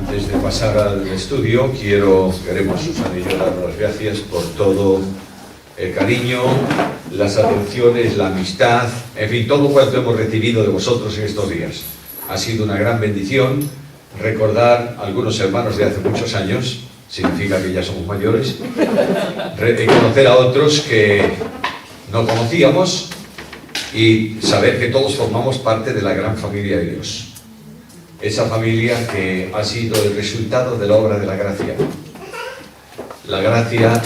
Antes de pasar al estudio, queremos Susana y yo dar las gracias por todo el cariño, las atenciones, la amistad, en fin, todo cuanto hemos recibido de vosotros en estos días. Ha sido una gran bendición recordar a algunos hermanos de hace muchos años, significa que ya somos mayores, conocer a otros que no conocíamos y saber que todos formamos parte de la gran familia de Dios. Esa familia que ha sido el resultado de la obra de la gracia. La gracia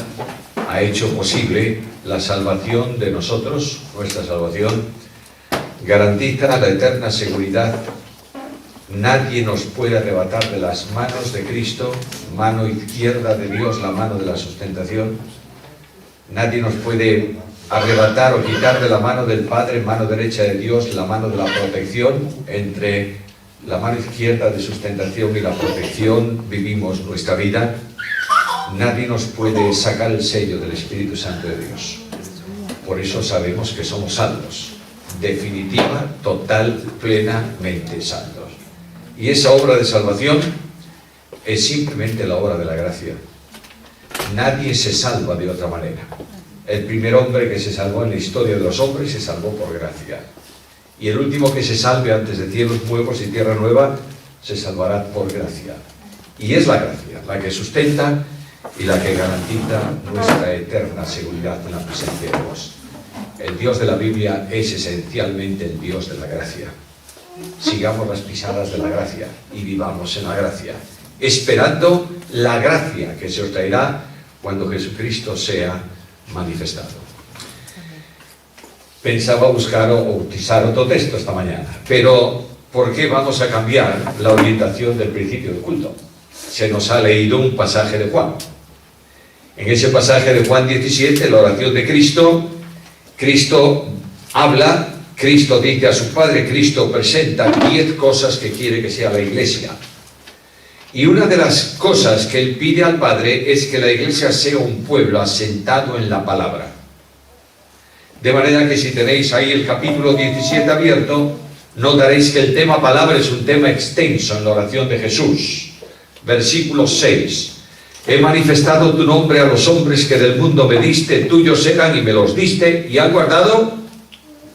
ha hecho posible la salvación de nosotros, nuestra salvación, garantiza la eterna seguridad. Nadie nos puede arrebatar de las manos de Cristo, mano izquierda de Dios, la mano de la sustentación. Nadie nos puede arrebatar o quitar de la mano del Padre, mano derecha de Dios, la mano de la protección. Entre la mano izquierda de sustentación y la protección vivimos nuestra vida. Nadie nos puede sacar el sello del Espíritu Santo de Dios. Por eso sabemos que somos salvos. Definitiva, total, plenamente salvos. Y esa obra de salvación es simplemente la obra de la gracia. Nadie se salva de otra manera. El primer hombre que se salvó en la historia de los hombres se salvó por gracia. Y el último que se salve antes de cielos nuevos y tierra nueva se salvará por gracia. Y es la gracia la que sustenta y la que garantiza nuestra eterna seguridad en la presencia de Dios. El Dios de la Biblia es esencialmente el Dios de la gracia. Sigamos las pisadas de la gracia y vivamos en la gracia, esperando la gracia que se os traerá cuando Jesucristo sea manifestado. Pensaba buscar o utilizar otro texto esta mañana, pero ¿por qué vamos a cambiar la orientación del principio del culto? Se nos ha leído un pasaje de Juan. En ese pasaje de Juan 17, la oración de Cristo, Cristo habla, Cristo dice a su Padre, Cristo presenta 10 cosas que quiere que sea la Iglesia. Y una de las cosas que Él pide al Padre es que la Iglesia sea un pueblo asentado en la palabra. De manera que si tenéis ahí el capítulo 17 abierto, notaréis que el tema palabra es un tema extenso en la oración de Jesús. Versículo 6. He manifestado tu nombre a los hombres que del mundo me diste, tuyos eran y me los diste, y han guardado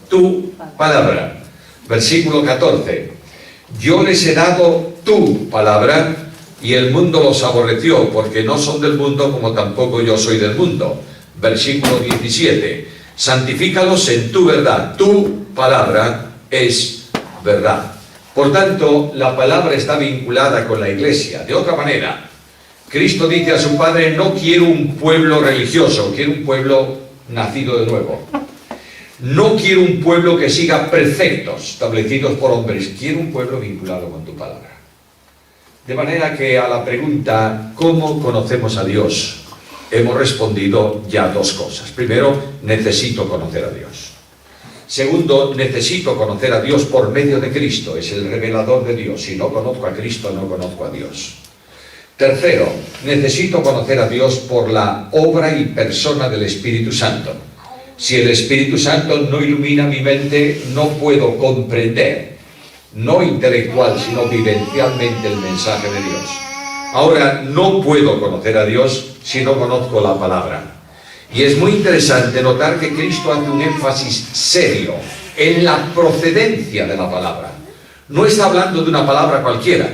tu palabra. Versículo 14. Yo les he dado tu palabra, y el mundo los aborreció, porque no son del mundo como tampoco yo soy del mundo. Versículo 17. Santifícalos en tu verdad. Tu palabra es verdad. Por tanto, la palabra está vinculada con la Iglesia. De otra manera, Cristo dice a su Padre, no quiero un pueblo religioso, quiero un pueblo nacido de nuevo. No quiero un pueblo que siga preceptos establecidos por hombres, quiero un pueblo vinculado con tu palabra. De manera que a la pregunta, ¿cómo conocemos a Dios?, hemos respondido ya dos cosas. Primero, necesito conocer a Dios. Segundo, necesito conocer a Dios por medio de Cristo, es el revelador de Dios. Si no conozco a Cristo, no conozco a Dios. Tercero, necesito conocer a Dios por la obra y persona del Espíritu Santo. Si el Espíritu Santo no ilumina mi mente, no puedo comprender, no intelectual, sino vivencialmente el mensaje de Dios. Ahora, no puedo conocer a Dios si no conozco la palabra. Y es muy interesante notar que Cristo hace un énfasis serio en la procedencia de la palabra. No está hablando de una palabra cualquiera.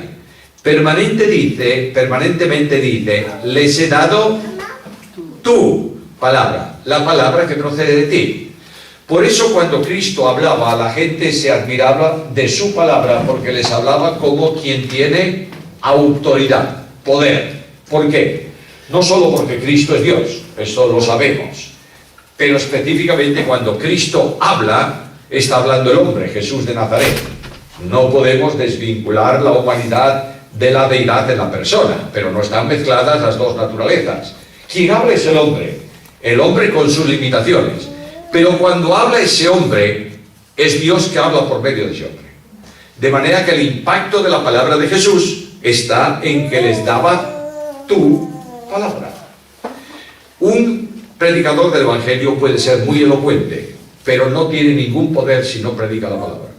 Permanentemente dice, les he dado tu palabra, la palabra que procede de ti. Por eso cuando Cristo hablaba, la gente se admiraba de su palabra, porque les hablaba como quien tiene autoridad, poder. ¿Por qué? No solo porque Cristo es Dios, eso lo sabemos, pero específicamente cuando Cristo habla, está hablando el hombre, Jesús de Nazaret. No podemos desvincular la humanidad de la deidad de la persona, pero no están mezcladas las dos naturalezas. Quien habla es el hombre con sus limitaciones, pero cuando habla ese hombre, es Dios que habla por medio de ese hombre. De manera que el impacto de la palabra de Jesús está en que les daba tu palabra. Un predicador del Evangelio puede ser muy elocuente, pero no tiene ningún poder si no predica la palabra.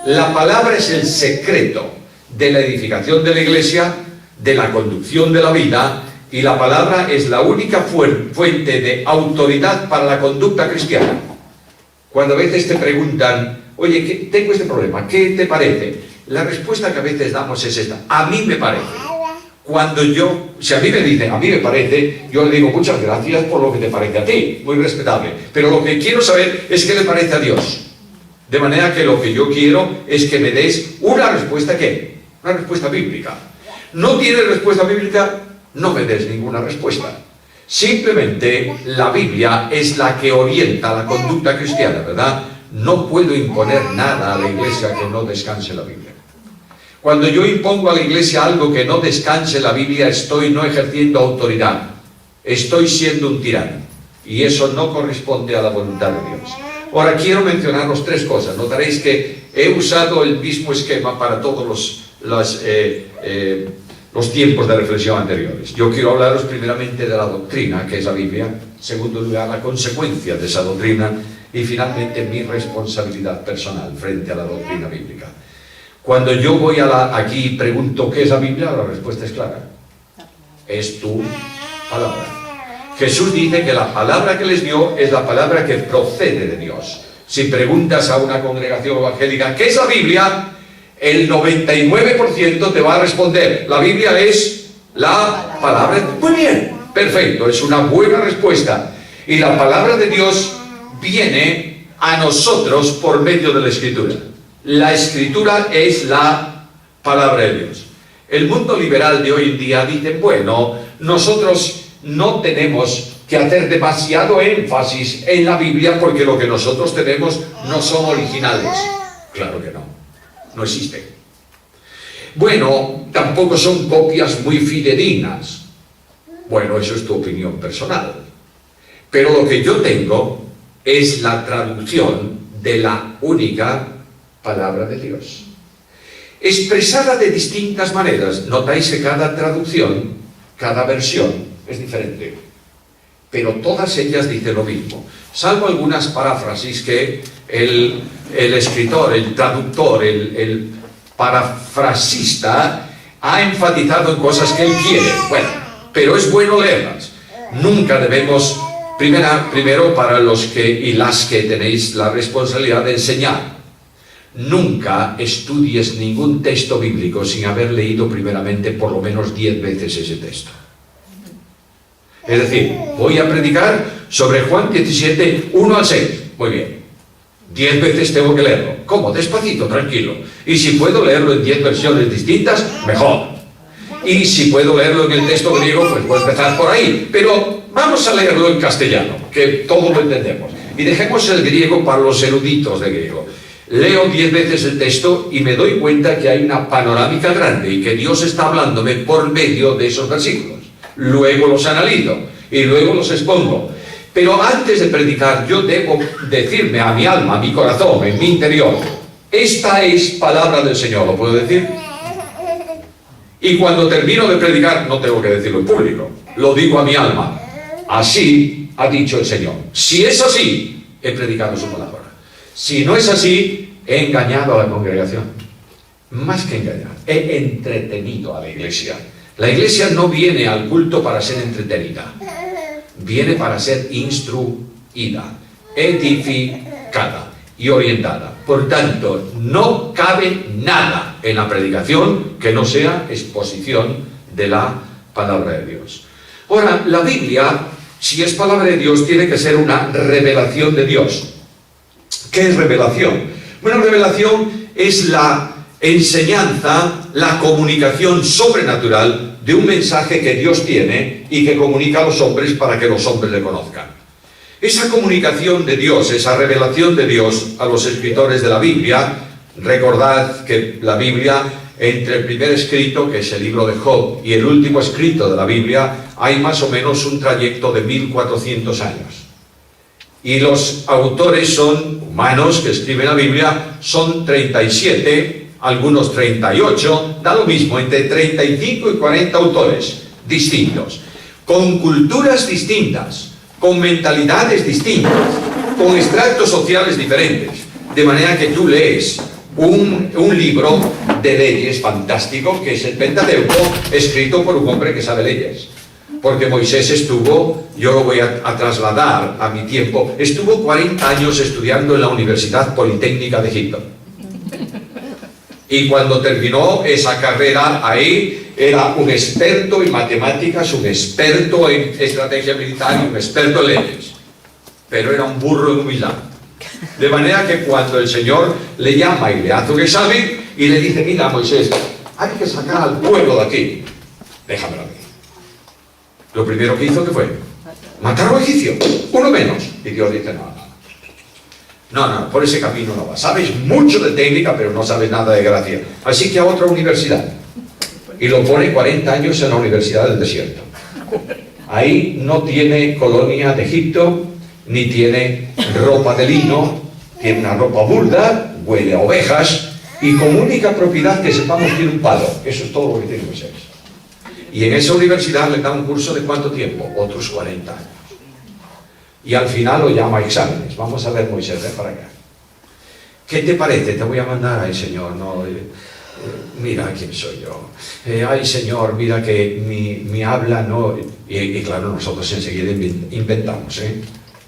La palabra es el secreto de la edificación de la iglesia, de la conducción de la vida, y la palabra es la única fuente de autoridad para la conducta cristiana. Cuando a veces te preguntan, oye, tengo este problema, ¿qué te parece? La respuesta que a veces damos es esta: a mí me parece. Si a mí me dicen, a mí me parece, yo le digo, muchas gracias por lo que te parece a ti, muy respetable, pero lo que quiero saber es qué le parece a Dios. De manera que lo que yo quiero es que me des una respuesta, ¿qué? Una respuesta bíblica. ¿No tienes respuesta bíblica? No me des ninguna respuesta. Simplemente la Biblia es la que orienta la conducta cristiana, ¿verdad? No puedo imponer nada a la iglesia que no descanse en la Biblia. Cuando yo impongo a la iglesia algo que no descanse en la Biblia, estoy no ejerciendo autoridad. Estoy siendo un tirano. Y eso no corresponde a la voluntad de Dios. Ahora quiero mencionaros tres cosas. Notaréis que he usado el mismo esquema para todos los tiempos de reflexión anteriores. Yo quiero hablaros primeramente de la doctrina, que es la Biblia. En segundo lugar, la consecuencia de esa doctrina. Y finalmente, mi responsabilidad personal frente a la doctrina bíblica. Cuando yo voy aquí y pregunto ¿qué es la Biblia? La respuesta es clara. Es tu palabra. Jesús dice que la palabra que les dio es la palabra que procede de Dios. Si preguntas a una congregación evangélica ¿qué es la Biblia?, el 99% te va a responder: la Biblia es la palabra de Dios. Muy bien, perfecto, es una buena respuesta. Y la palabra de Dios viene a nosotros por medio de la Escritura. La Escritura es la palabra de Dios. El mundo liberal de hoy en día dice, bueno, nosotros no tenemos que hacer demasiado énfasis en la Biblia porque lo que nosotros tenemos no son originales. Claro que no, no existen. Bueno, tampoco son copias muy fidedignas. Bueno, eso es tu opinión personal. Pero lo que yo tengo es la traducción de la única palabra de Dios, expresada de distintas maneras. Notáis que cada traducción, cada versión es diferente, pero todas ellas dicen lo mismo, salvo algunas paráfrasis que el escritor, el traductor, el parafrasista ha enfatizado en cosas que él quiere. Bueno, pero es bueno leerlas. Nunca debemos, primero para los que y las que tenéis la responsabilidad de enseñar, nunca estudies ningún texto bíblico sin haber leído primeramente por lo menos 10 veces ese texto. Es decir, voy a predicar sobre Juan 17, 1 al 6. Muy bien. 10 veces tengo que leerlo. ¿Cómo? Despacito, tranquilo. Y si puedo leerlo en 10 versiones distintas, mejor. Y si puedo leerlo en el texto griego, pues puedo empezar por ahí. Pero vamos a leerlo en castellano, que todos lo entendemos. Y dejemos el griego para los eruditos de griego. Leo 10 veces el texto y me doy cuenta que hay una panorámica grande y que Dios está hablándome por medio de esos versículos. Luego los analizo y luego los expongo. Pero antes de predicar, yo debo decirme a mi alma, a mi corazón, en mi interior, esta es palabra del Señor, ¿lo puedo decir? Y cuando termino de predicar, no tengo que decirlo en público, lo digo a mi alma. Así ha dicho el Señor. Si es así, he predicado su palabra. Si no es así, he engañado a la congregación. Más que engañar, he entretenido a la iglesia. La iglesia no viene al culto para ser entretenida. Viene para ser instruida, edificada y orientada. Por tanto, no cabe nada en la predicación que no sea exposición de la palabra de Dios. Ahora, la Biblia, si es palabra de Dios, tiene que ser una revelación de Dios. ¿Qué es revelación? Bueno, revelación es la enseñanza, la comunicación sobrenatural de un mensaje que Dios tiene y que comunica a los hombres para que los hombres le conozcan. Esa comunicación de Dios, esa revelación de Dios a los escritores de la Biblia, recordad que la Biblia, entre el primer escrito, que es el libro de Job, y el último escrito de la Biblia, hay más o menos un trayecto de 1400 años. Y los autores son humanos que escriben la Biblia, son 37, algunos 38, da lo mismo, entre 35 y 40 autores distintos, con culturas distintas, con mentalidades distintas, con extractos sociales diferentes, de manera que tú lees un libro de leyes fantástico, que es el Pentateuco, escrito por un hombre que sabe leyes. Porque Moisés estuvo, yo lo voy a trasladar a mi tiempo, estuvo 40 años estudiando en la Universidad Politécnica de Egipto. Y cuando terminó esa carrera ahí, era un experto en matemáticas, un experto en estrategia militar y un experto en leyes. Pero era un burro en humildad. De manera que cuando el Señor le llama y le hace un examen y le dice, mira Moisés, hay que sacar al pueblo de aquí, déjamelo a mí. Lo primero que hizo, ¿qué fue? Matar a un egipcio, uno menos. Y Dios dice, no, por ese camino no va. Sabes mucho de técnica, pero no sabes nada de gracia. Así que a otra universidad. Y lo pone 40 años en la Universidad del Desierto. Ahí no tiene colonia de Egipto, ni tiene ropa de lino, tiene una ropa burda, huele a ovejas, y como única propiedad que sepamos tiene un palo. Eso es todo lo que tiene Moisés. Y en esa universidad le da un curso de ¿cuánto tiempo? Otros 40 años. Y al final lo llama a exámenes. Vamos a ver, Moisés, ven para acá. ¿Qué te parece? Te voy a mandar al Señor, ¿no? Mira quién soy yo. Ay, Señor, mira que mi habla, ¿no? Y claro, nosotros enseguida inventamos,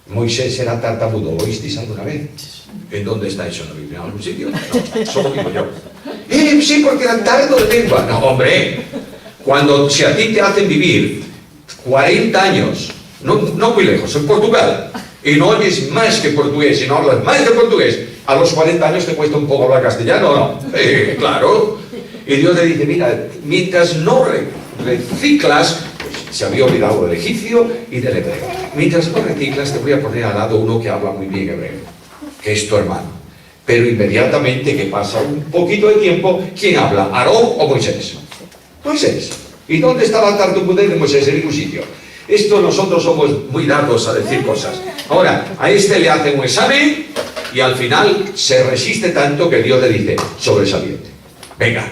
Moisés era tartamudo, ¿lo oísteis alguna vez? ¿En dónde está eso en la Biblia? ¿En algún sitio? No, solo digo yo. Sí, porque era tardo de lengua. No, hombre, si a ti te hacen vivir 40 años, no muy lejos, en Portugal, y no oyes más que portugués, y no hablas más que portugués, a los 40 años te cuesta un poco hablar castellano, ¿o no? Claro. Y Dios le dice, mira, mientras no reciclas, pues, se había olvidado del egipcio y del hebreo. Mientras no reciclas, te voy a poner al lado uno que habla muy bien hebreo, que es tu hermano. Pero inmediatamente que pasa un poquito de tiempo, ¿quién habla? ¿Aarón o Moisés? Moisés. ¿Y dónde está la tartamudez de Moisés? En ningún sitio. Esto nosotros somos muy dados a decir cosas. Ahora, a este le hacen un examen y al final se resiste tanto que Dios le dice, sobresaliente. Venga,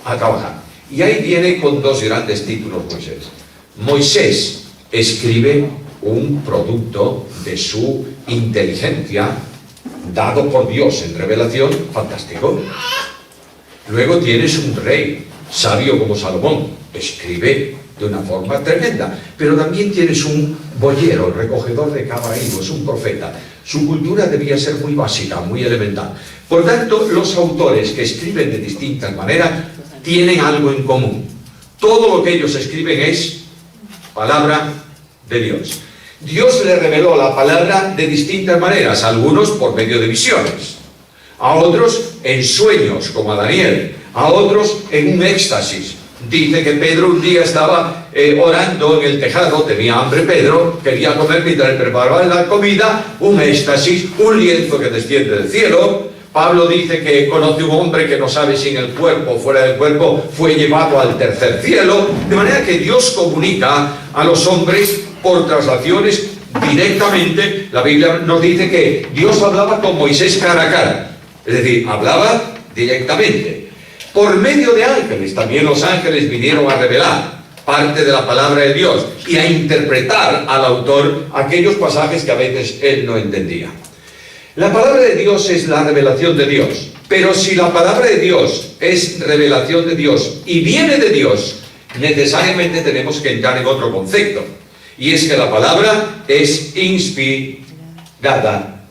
a trabajar. Y ahí viene con dos grandes títulos Moisés. Moisés escribe un producto de su inteligencia dado por Dios en revelación, fantástico. Luego tienes un rey sabio como Salomón, escribe de una forma tremenda, pero también tienes un boyero, recogedor de caballos, un profeta. Su cultura debía ser muy básica, muy elemental. Por tanto, los autores que escriben de distintas maneras tienen algo en común. Todo lo que ellos escriben es palabra de Dios. Dios le reveló la palabra de distintas maneras, algunos por medio de visiones, a otros en sueños, como a Daniel, a otros en un éxtasis. Dice que Pedro un día estaba orando en el tejado, tenía hambre Pedro, quería comer mientras preparaba la comida, un éxtasis, un lienzo que desciende del cielo. Pablo dice que conoce un hombre que no sabe si en el cuerpo o fuera del cuerpo fue llevado al tercer cielo, de manera que Dios comunica a los hombres por traslaciones directamente. La Biblia nos dice que Dios hablaba con Moisés cara a cara, es decir, hablaba directamente. Por medio de ángeles, también los ángeles vinieron a revelar parte de la palabra de Dios y a interpretar al autor aquellos pasajes que a veces él no entendía. La palabra de Dios es la revelación de Dios, pero si la palabra de Dios es revelación de Dios y viene de Dios, necesariamente tenemos que entrar en otro concepto, y es que la palabra es inspirada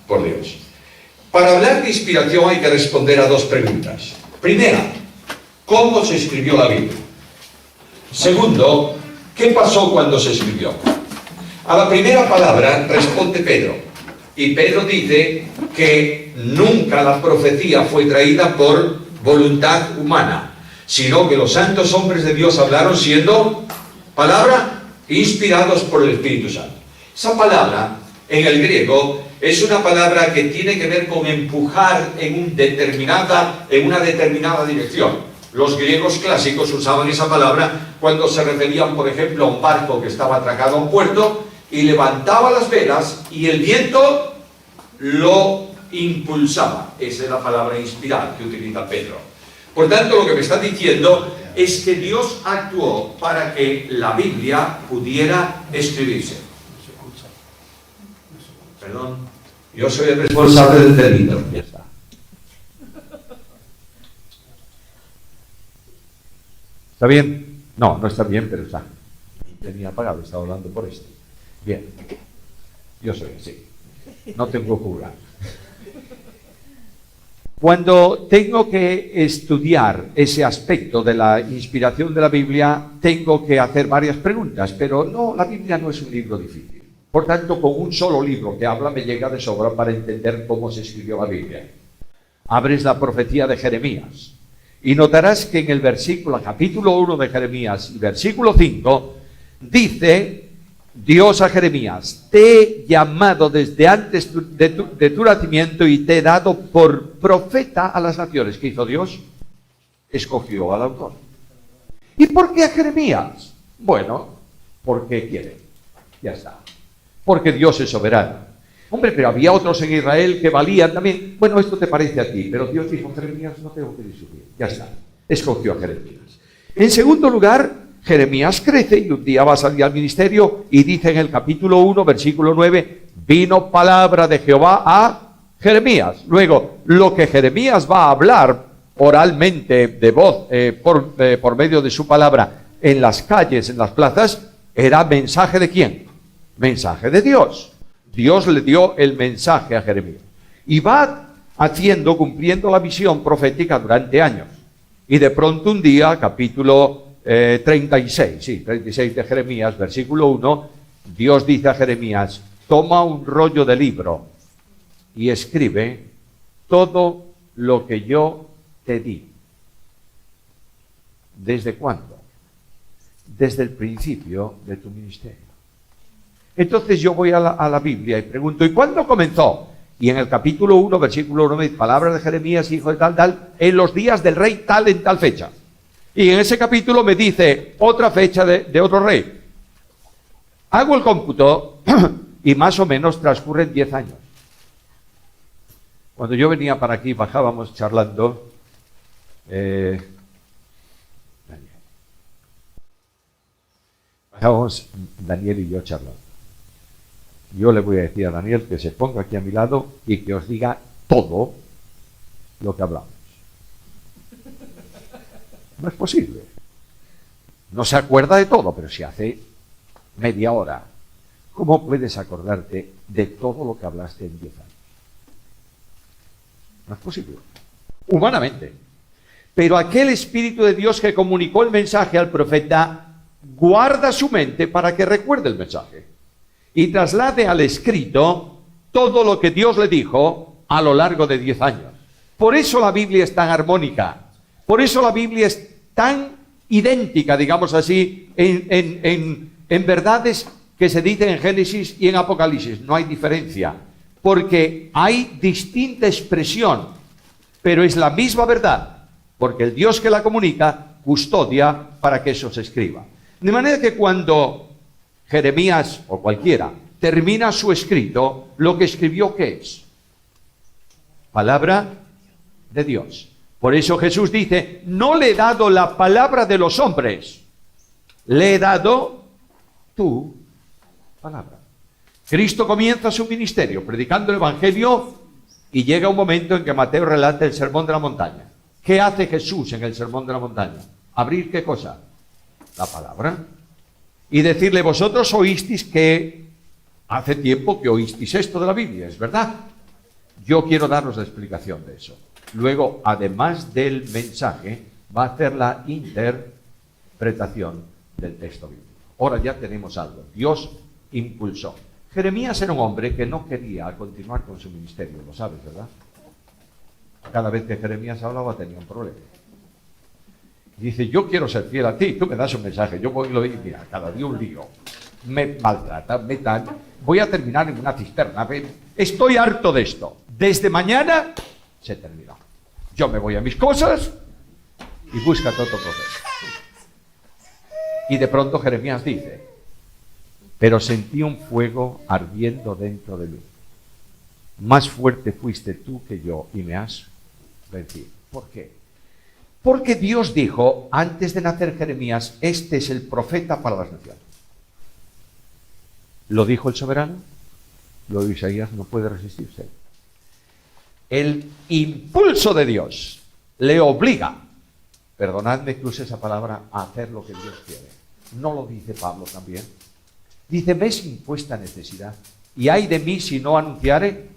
por Dios. Para hablar de inspiración hay que responder a dos preguntas. Primera, ¿cómo se escribió la Biblia? Segundo, ¿qué pasó cuando se escribió? A la primera palabra responde Pedro. Y Pedro dice que nunca la profecía fue traída por voluntad humana, sino que los santos hombres de Dios hablaron siendo palabra inspirados por el Espíritu Santo. Esa palabra, en el griego, es una palabra que tiene que ver con empujar en una determinada dirección. Los griegos clásicos usaban esa palabra cuando se referían, por ejemplo, a un barco que estaba atracado a un puerto y levantaba las velas y el viento lo impulsaba. Esa es la palabra inspirar que utiliza Pedro. Por tanto, lo que me está diciendo es que Dios actuó para que la Biblia pudiera escribirse. Perdón, yo soy el responsable del delito. Ya está. ¿Está bien? No, no está bien, pero está. Tenía apagado, estaba hablando por esto. Bien. Yo soy así. No tengo cura. Cuando tengo que estudiar ese aspecto de la inspiración de la Biblia, tengo que hacer varias preguntas, pero no, la Biblia no es un libro difícil. Por tanto, con un solo libro que habla me llega de sobra para entender cómo se escribió la Biblia. Abres la profecía de Jeremías y notarás que en el capítulo 1 de Jeremías y versículo 5, dice Dios a Jeremías: te he llamado desde antes de tu nacimiento y te he dado por profeta a las naciones. ¿Qué hizo Dios? Escogió al autor. ¿Y por qué a Jeremías? Bueno, porque quiere. Ya está. Porque Dios es soberano. Hombre, pero había otros en Israel que valían también. Bueno, esto te parece a ti, pero Dios dijo: Jeremías, no tengo que discutir. Ya está. Escogió a Jeremías. En segundo lugar, Jeremías crece y un día va a salir al ministerio y dice en el capítulo 1, versículo 9, vino palabra de Jehová a Jeremías. Luego, lo que Jeremías va a hablar oralmente de voz, por medio de su palabra, en las calles, en las plazas, era mensaje de ¿quién? Mensaje de Dios. Dios le dio el mensaje a Jeremías. Y va cumpliendo la visión profética durante años. Y de pronto un día, capítulo 36 de Jeremías, versículo 1, Dios dice a Jeremías: toma un rollo de libro y escribe todo lo que yo te di. ¿Desde cuándo? Desde el principio de tu ministerio. Entonces yo voy a la Biblia y pregunto: ¿y cuándo comenzó? Y en el capítulo 1, versículo 1, palabras de Jeremías, hijo de tal, en los días del rey tal en tal fecha. Y en ese capítulo me dice otra fecha de otro rey. Hago el cómputo y más o menos transcurren 10 años. Cuando yo venía para aquí, bajábamos charlando. Bajábamos Daniel y yo charlando. Yo le voy a decir a Daniel que se ponga aquí a mi lado y que os diga todo lo que hablamos. No es posible. No se acuerda de todo, pero si hace media hora, ¿cómo puedes acordarte de todo lo que hablaste en 10 años? No es posible. Humanamente. Pero aquel Espíritu de Dios que comunicó el mensaje al profeta guarda su mente para que recuerde el mensaje y traslade al escrito todo lo que Dios le dijo a lo largo de 10 años. Por eso la Biblia es tan armónica. Por eso la Biblia es tan idéntica, digamos así, en verdades que se dicen en Génesis y en Apocalipsis. No hay diferencia, porque hay distinta expresión, pero es la misma verdad, porque el Dios que la comunica custodia para que eso se escriba. De manera que cuando Jeremías o cualquiera termina su escrito, lo que escribió, ¿qué es? Palabra de Dios. Por eso Jesús dice: no le he dado la palabra de los hombres, le he dado tu palabra. Cristo comienza su ministerio predicando el Evangelio y llega un momento en que Mateo relata el Sermón de la Montaña. ¿Qué hace Jesús en el Sermón de la Montaña? ¿Abrir qué cosa? La palabra. Y decirle: vosotros oísteis que hace tiempo que oísteis esto de la Biblia, ¿es verdad? Yo quiero daros la explicación de eso. Luego, además del mensaje, va a hacer la interpretación del texto bíblico. Ahora ya tenemos algo. Dios impulsó. Jeremías era un hombre que no quería continuar con su ministerio, lo sabes, ¿verdad? Cada vez que Jeremías hablaba tenía un problema. Dice: yo quiero ser fiel a ti, tú me das un mensaje, yo voy y lo digo, mira, cada día un lío, me maltrata, me tal, voy a terminar en una cisterna, estoy harto de esto. Desde mañana se terminó. Yo me voy a mis cosas y busca todo proceso. Y de pronto Jeremías dice: pero sentí un fuego ardiendo dentro de mí. Más fuerte fuiste tú que yo y me has vencido. ¿Por qué? Porque Dios dijo antes de nacer Jeremías: este es el profeta para las naciones. ¿Lo dijo el soberano? Lo de Isaías no puede resistirse. El impulso de Dios le obliga perdonadme que use esa palabra, a hacer lo que Dios quiere. ¿No lo dice Pablo también? Dice, me es impuesta necesidad, y ay de mí si no anunciare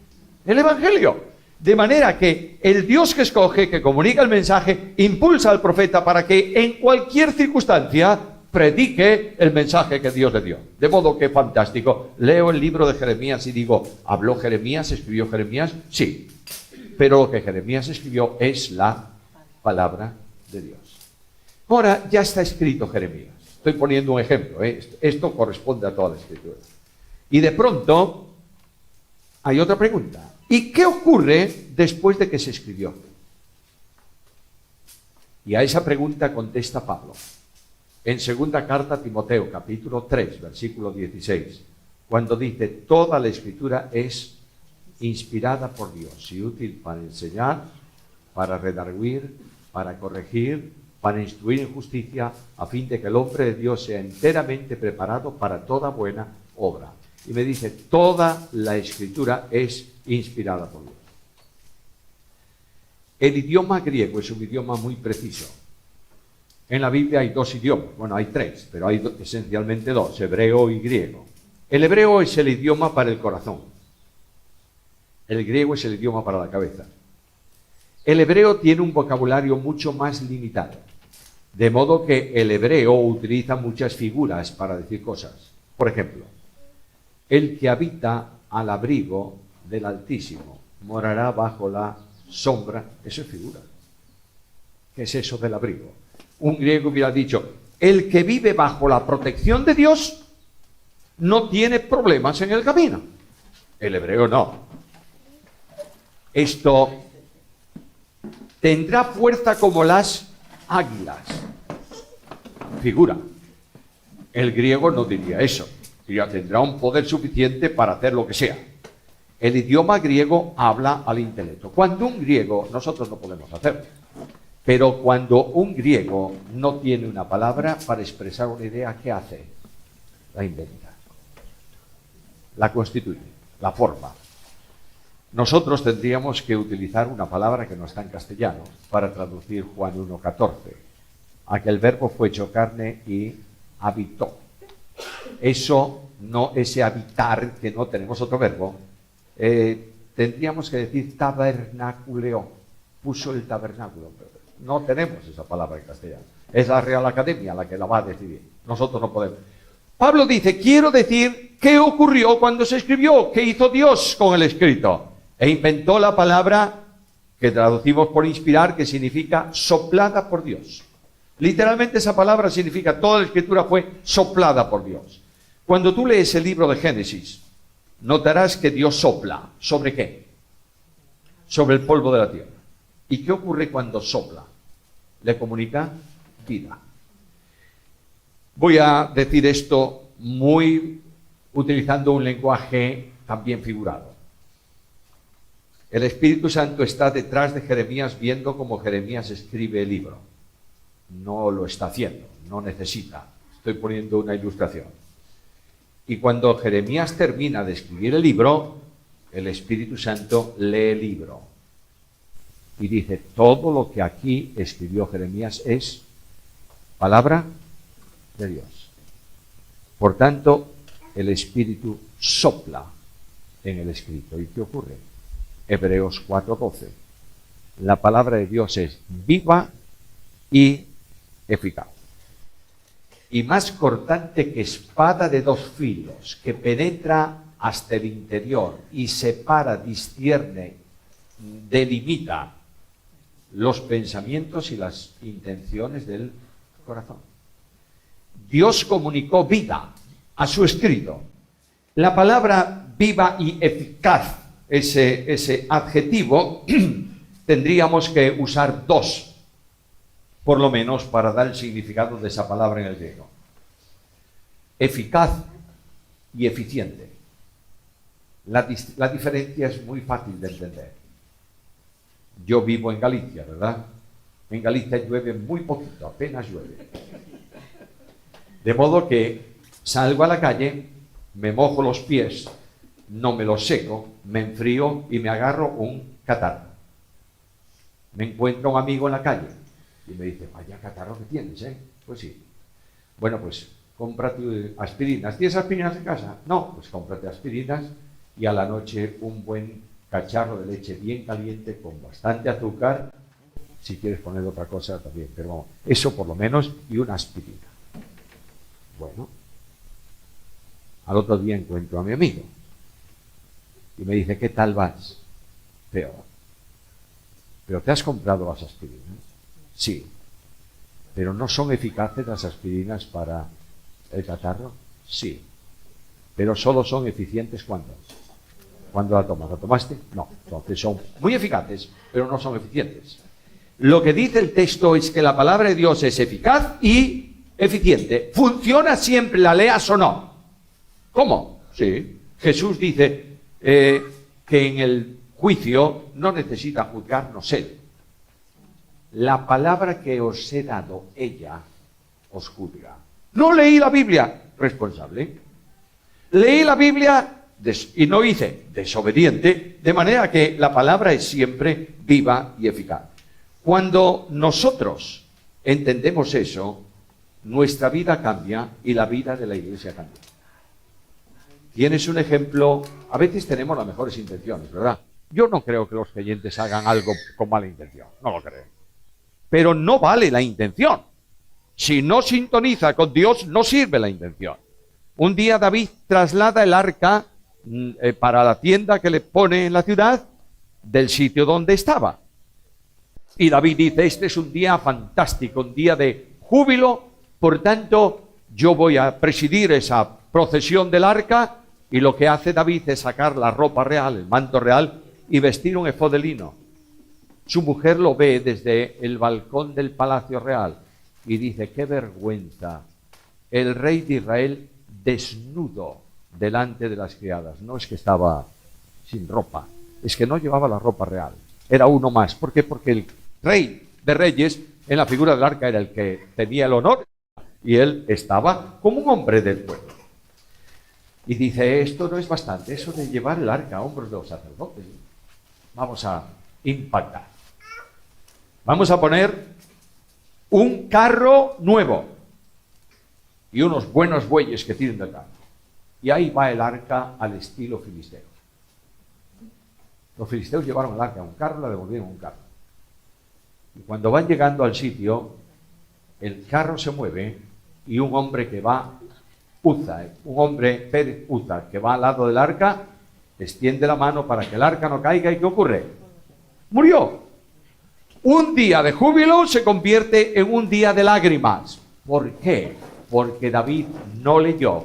el Evangelio. De manera que el Dios que escoge, que comunica el mensaje, impulsa al profeta para que en cualquier circunstancia predique el mensaje que Dios le dio. De modo que fantástico. Leo el libro de Jeremías y digo, ¿habló Jeremías? ¿Escribió Jeremías? Sí. Pero lo que Jeremías escribió es la palabra de Dios. Ahora ya está escrito Jeremías. Estoy poniendo un ejemplo, ¿eh? Esto corresponde a toda la escritura. Y de pronto hay otra pregunta. ¿Y qué ocurre después de que se escribió? Y a esa pregunta contesta Pablo. En segunda carta a Timoteo, capítulo 3, versículo 16, cuando dice, toda la escritura es inspirada por Dios y útil para enseñar, para redarguir, para corregir, para instruir en justicia, a fin de que el hombre de Dios sea enteramente preparado para toda buena obra. Y me dice, toda la escritura es inspirada por Dios. El idioma griego es un idioma muy preciso. En la Biblia hay dos idiomas, bueno, hay tres, pero hay esencialmente dos, hebreo y griego. El hebreo es el idioma para el corazón. El griego es el idioma para la cabeza. El hebreo tiene un vocabulario mucho más limitado, de modo que el hebreo utiliza muchas figuras para decir cosas. Por ejemplo, el que habita al abrigo del Altísimo morará bajo la sombra. Eso es figura. ¿Qué es eso del abrigo? Un griego hubiera dicho, el que vive bajo la protección de Dios no tiene problemas en el camino. El hebreo no. Esto tendrá fuerza como las águilas. Figura. El griego no diría eso. Diría, tendrá un poder suficiente para hacer lo que sea. El idioma griego habla al intelecto. Cuando un griego, nosotros no podemos hacerlo, pero cuando un griego no tiene una palabra para expresar una idea, ¿qué hace? La inventa. La constituye, la forma. Nosotros tendríamos que utilizar una palabra que no está en castellano para traducir Juan 1:14. Aquel verbo fue hecho carne y habitó. Eso no, ese habitar, que no tenemos otro verbo, tendríamos que decir tabernaculeó. Puso el tabernáculo. No tenemos esa palabra en castellano. Es la Real Academia la que la va a decidir. Nosotros no podemos. Pablo dice, quiero decir qué ocurrió cuando se escribió, qué hizo Dios con el escrito. E inventó la palabra que traducimos por inspirar, que significa soplada por Dios. Literalmente esa palabra significa toda la escritura fue soplada por Dios. Cuando tú lees el libro de Génesis, notarás que Dios sopla. ¿Sobre qué? Sobre el polvo de la tierra. ¿Y qué ocurre cuando sopla? Le comunica vida. Voy a decir esto utilizando un lenguaje también figurado. El Espíritu Santo está detrás de Jeremías viendo cómo Jeremías escribe el libro. No lo está haciendo, no necesita. Estoy poniendo una ilustración. Y cuando Jeremías termina de escribir el libro, el Espíritu Santo lee el libro. Y dice, todo lo que aquí escribió Jeremías es palabra de Dios. Por tanto, el Espíritu sopla en el escrito. ¿Y qué ocurre? Hebreos 4:12. La palabra de Dios es viva y eficaz. Y más cortante que espada de dos filos, que penetra hasta el interior y separa, discierne, delimita los pensamientos y las intenciones del corazón. Dios comunicó vida a su escrito. La palabra viva y eficaz, ese adjetivo, tendríamos que usar dos, por lo menos, para dar el significado de esa palabra en el griego. Eficaz y eficiente. La diferencia es muy fácil de entender. Yo vivo en Galicia, ¿verdad? En Galicia llueve muy poquito, apenas llueve. De modo que salgo a la calle, me mojo los pies, no me los seco, me enfrío y me agarro un catarro. Me encuentro un amigo en la calle Y me dice, vaya catarro que tienes, ¿eh? Pues sí. Bueno, pues cómprate aspirinas. ¿Tienes aspirinas en casa? No, pues cómprate aspirinas y a la noche un buen cacharro de leche bien caliente con bastante azúcar. Si quieres poner otra cosa también, pero vamos, eso por lo menos, y una aspirina. Bueno, al otro día encuentro a mi amigo y me dice, ¿qué tal vas? Peor. ¿Pero te has comprado las aspirinas? Sí. ¿Pero no son eficaces las aspirinas para el catarro? Sí. ¿Pero solo son eficientes cuando? ¿Cuándo la tomas? ¿La tomaste? No. Entonces son muy eficaces, pero no son eficientes. Lo que dice el texto es que la palabra de Dios es eficaz y eficiente. ¿Funciona siempre, la leas o no? ¿Cómo? Sí. Jesús dice que en el juicio no necesita juzgarnos él. La palabra que os he dado, ella os juzga. No leí la Biblia, responsable. Leí la Biblia y no hice, desobediente, de manera que la palabra es siempre viva y eficaz. Cuando nosotros entendemos eso, nuestra vida cambia y la vida de la iglesia cambia. Tienes un ejemplo, a veces tenemos las mejores intenciones, ¿verdad? Yo no creo que los creyentes hagan algo con mala intención, no lo creo. Pero no vale la intención. Si no sintoniza con Dios, no sirve la intención. Un día David traslada el arca para la tienda que le pone en la ciudad del sitio donde estaba. Y David dice, este es un día fantástico, un día de júbilo, por tanto, yo voy a presidir esa procesión del arca, y lo que hace David es sacar la ropa real, el manto real, y vestir un efod de lino. Su mujer lo ve desde el balcón del palacio real, y dice, qué vergüenza, el rey de Israel desnudo delante de las criadas. No es que estaba sin ropa, es que no llevaba la ropa real, era uno más. ¿Por qué? Porque el rey de reyes, en la figura del arca, era el que tenía el honor, y él estaba como un hombre del pueblo. Y dice, esto no es bastante, eso de llevar el arca a hombros de los sacerdotes. Vamos a impactar. Vamos a poner un carro nuevo y unos buenos bueyes que tiren del campo. Y ahí va el arca al estilo filisteo. Los filisteos llevaron el arca a un carro, la devolvieron a un carro. Y cuando van llegando al sitio, el carro se mueve y un hombre que va, un hombre Pérez Uza, que va al lado del arca, extiende la mano para que el arca no caiga. ¿Y qué ocurre? Murió. Un día de júbilo se convierte en un día de lágrimas. ¿Por qué? Porque David no leyó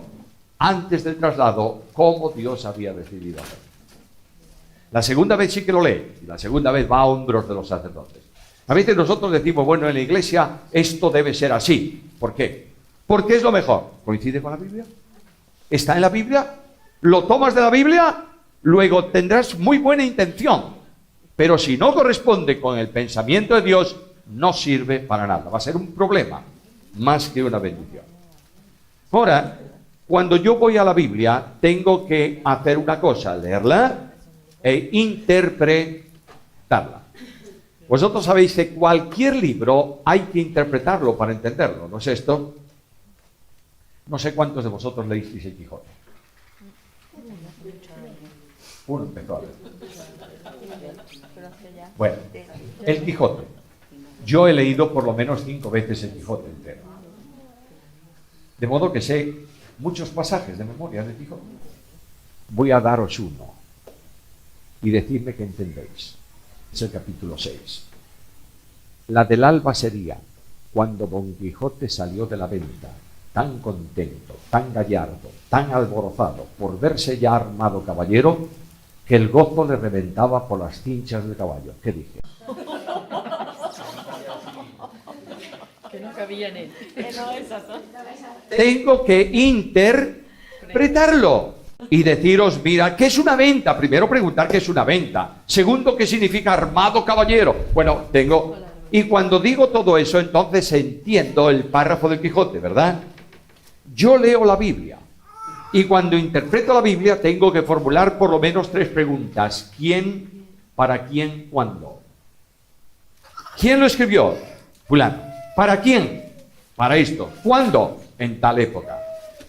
antes del traslado cómo Dios había decidido hacerlo. La segunda vez sí que lo lee, y la segunda vez va a hombros de los sacerdotes. A veces nosotros decimos, bueno, en la iglesia esto debe ser así. ¿Por qué? Porque es lo mejor. ¿Coincide con la Biblia? ¿Está en la Biblia? ¿Lo tomas de la Biblia? Luego tendrás muy buena intención. Pero si no corresponde con el pensamiento de Dios, no sirve para nada. Va a ser un problema más que una bendición. Ahora, cuando yo voy a la Biblia, tengo que hacer una cosa, leerla e interpretarla. Vosotros sabéis que cualquier libro hay que interpretarlo para entenderlo, ¿no es esto? No sé cuántos de vosotros leísteis El Quijote. Uno empezó a leer. Bueno, El Quijote. Yo he leído por lo menos 5 veces El Quijote entero. De modo que sé muchos pasajes de memoria del Quijote. Voy a daros uno y decidme que entendéis. Es el capítulo 6. La del alba sería cuando Don Quijote salió de la venta, tan contento, tan gallardo, tan alborozado por verse ya armado caballero, que el gozo le reventaba por las cinchas del caballo. ¿Qué dije? Que no cabía en él. No, esas son. Tengo que interpretarlo y deciros, mira, ¿qué es una venta? Primero preguntar qué es una venta. Segundo, ¿qué significa armado caballero? Bueno, tengo... Y cuando digo todo eso, entonces entiendo el párrafo del Quijote, ¿verdad? Yo leo la Biblia. Y cuando interpreto la Biblia tengo que formular por lo menos 3 preguntas. ¿Quién? ¿Para quién? ¿Cuándo? ¿Quién lo escribió? fulano. ¿Para quién? Para esto. ¿Cuándo? En tal época.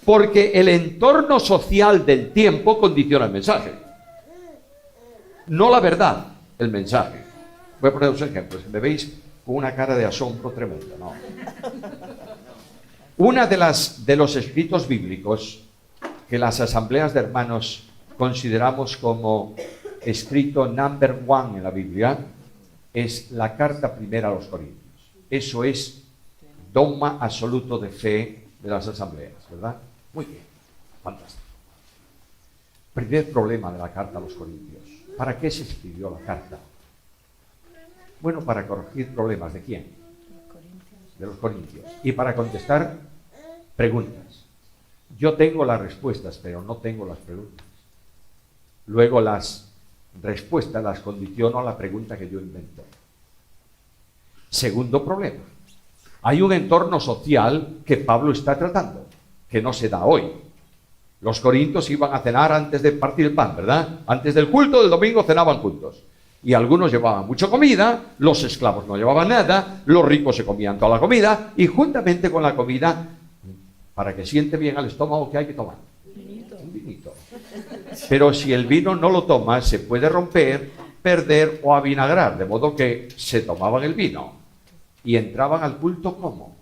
Porque el entorno social del tiempo condiciona el mensaje. No la verdad, el mensaje. Voy a poner dos ejemplos. Me veis con una cara de asombro tremenda, ¿no? Una de los escritos bíblicos que las asambleas de hermanos consideramos como escrito number one en la Biblia es la carta primera a los Corintios. Eso es dogma absoluto de fe de las asambleas, ¿verdad? Muy bien, fantástico. Primer problema de la carta a los Corintios. ¿Para qué se escribió la carta? Bueno, para corregir problemas. ¿De quién? De los corintios. Y para contestar preguntas. Yo tengo las respuestas, pero no tengo las preguntas. Luego las respuestas las condiciono a la pregunta que yo invento. Segundo problema. Hay un entorno social que Pablo está tratando, que no se da hoy. Los corintios iban a cenar antes de partir el pan, ¿verdad? Antes del culto del domingo cenaban juntos. Y algunos llevaban mucha comida, los esclavos no llevaban nada, los ricos se comían toda la comida, y juntamente con la comida, para que siente bien al estómago, ¿qué hay que tomar? Un vinito. Pero si el vino no lo tomas, se puede romper, perder o avinagrar, de modo que se tomaban el vino y entraban al culto ¿cómo?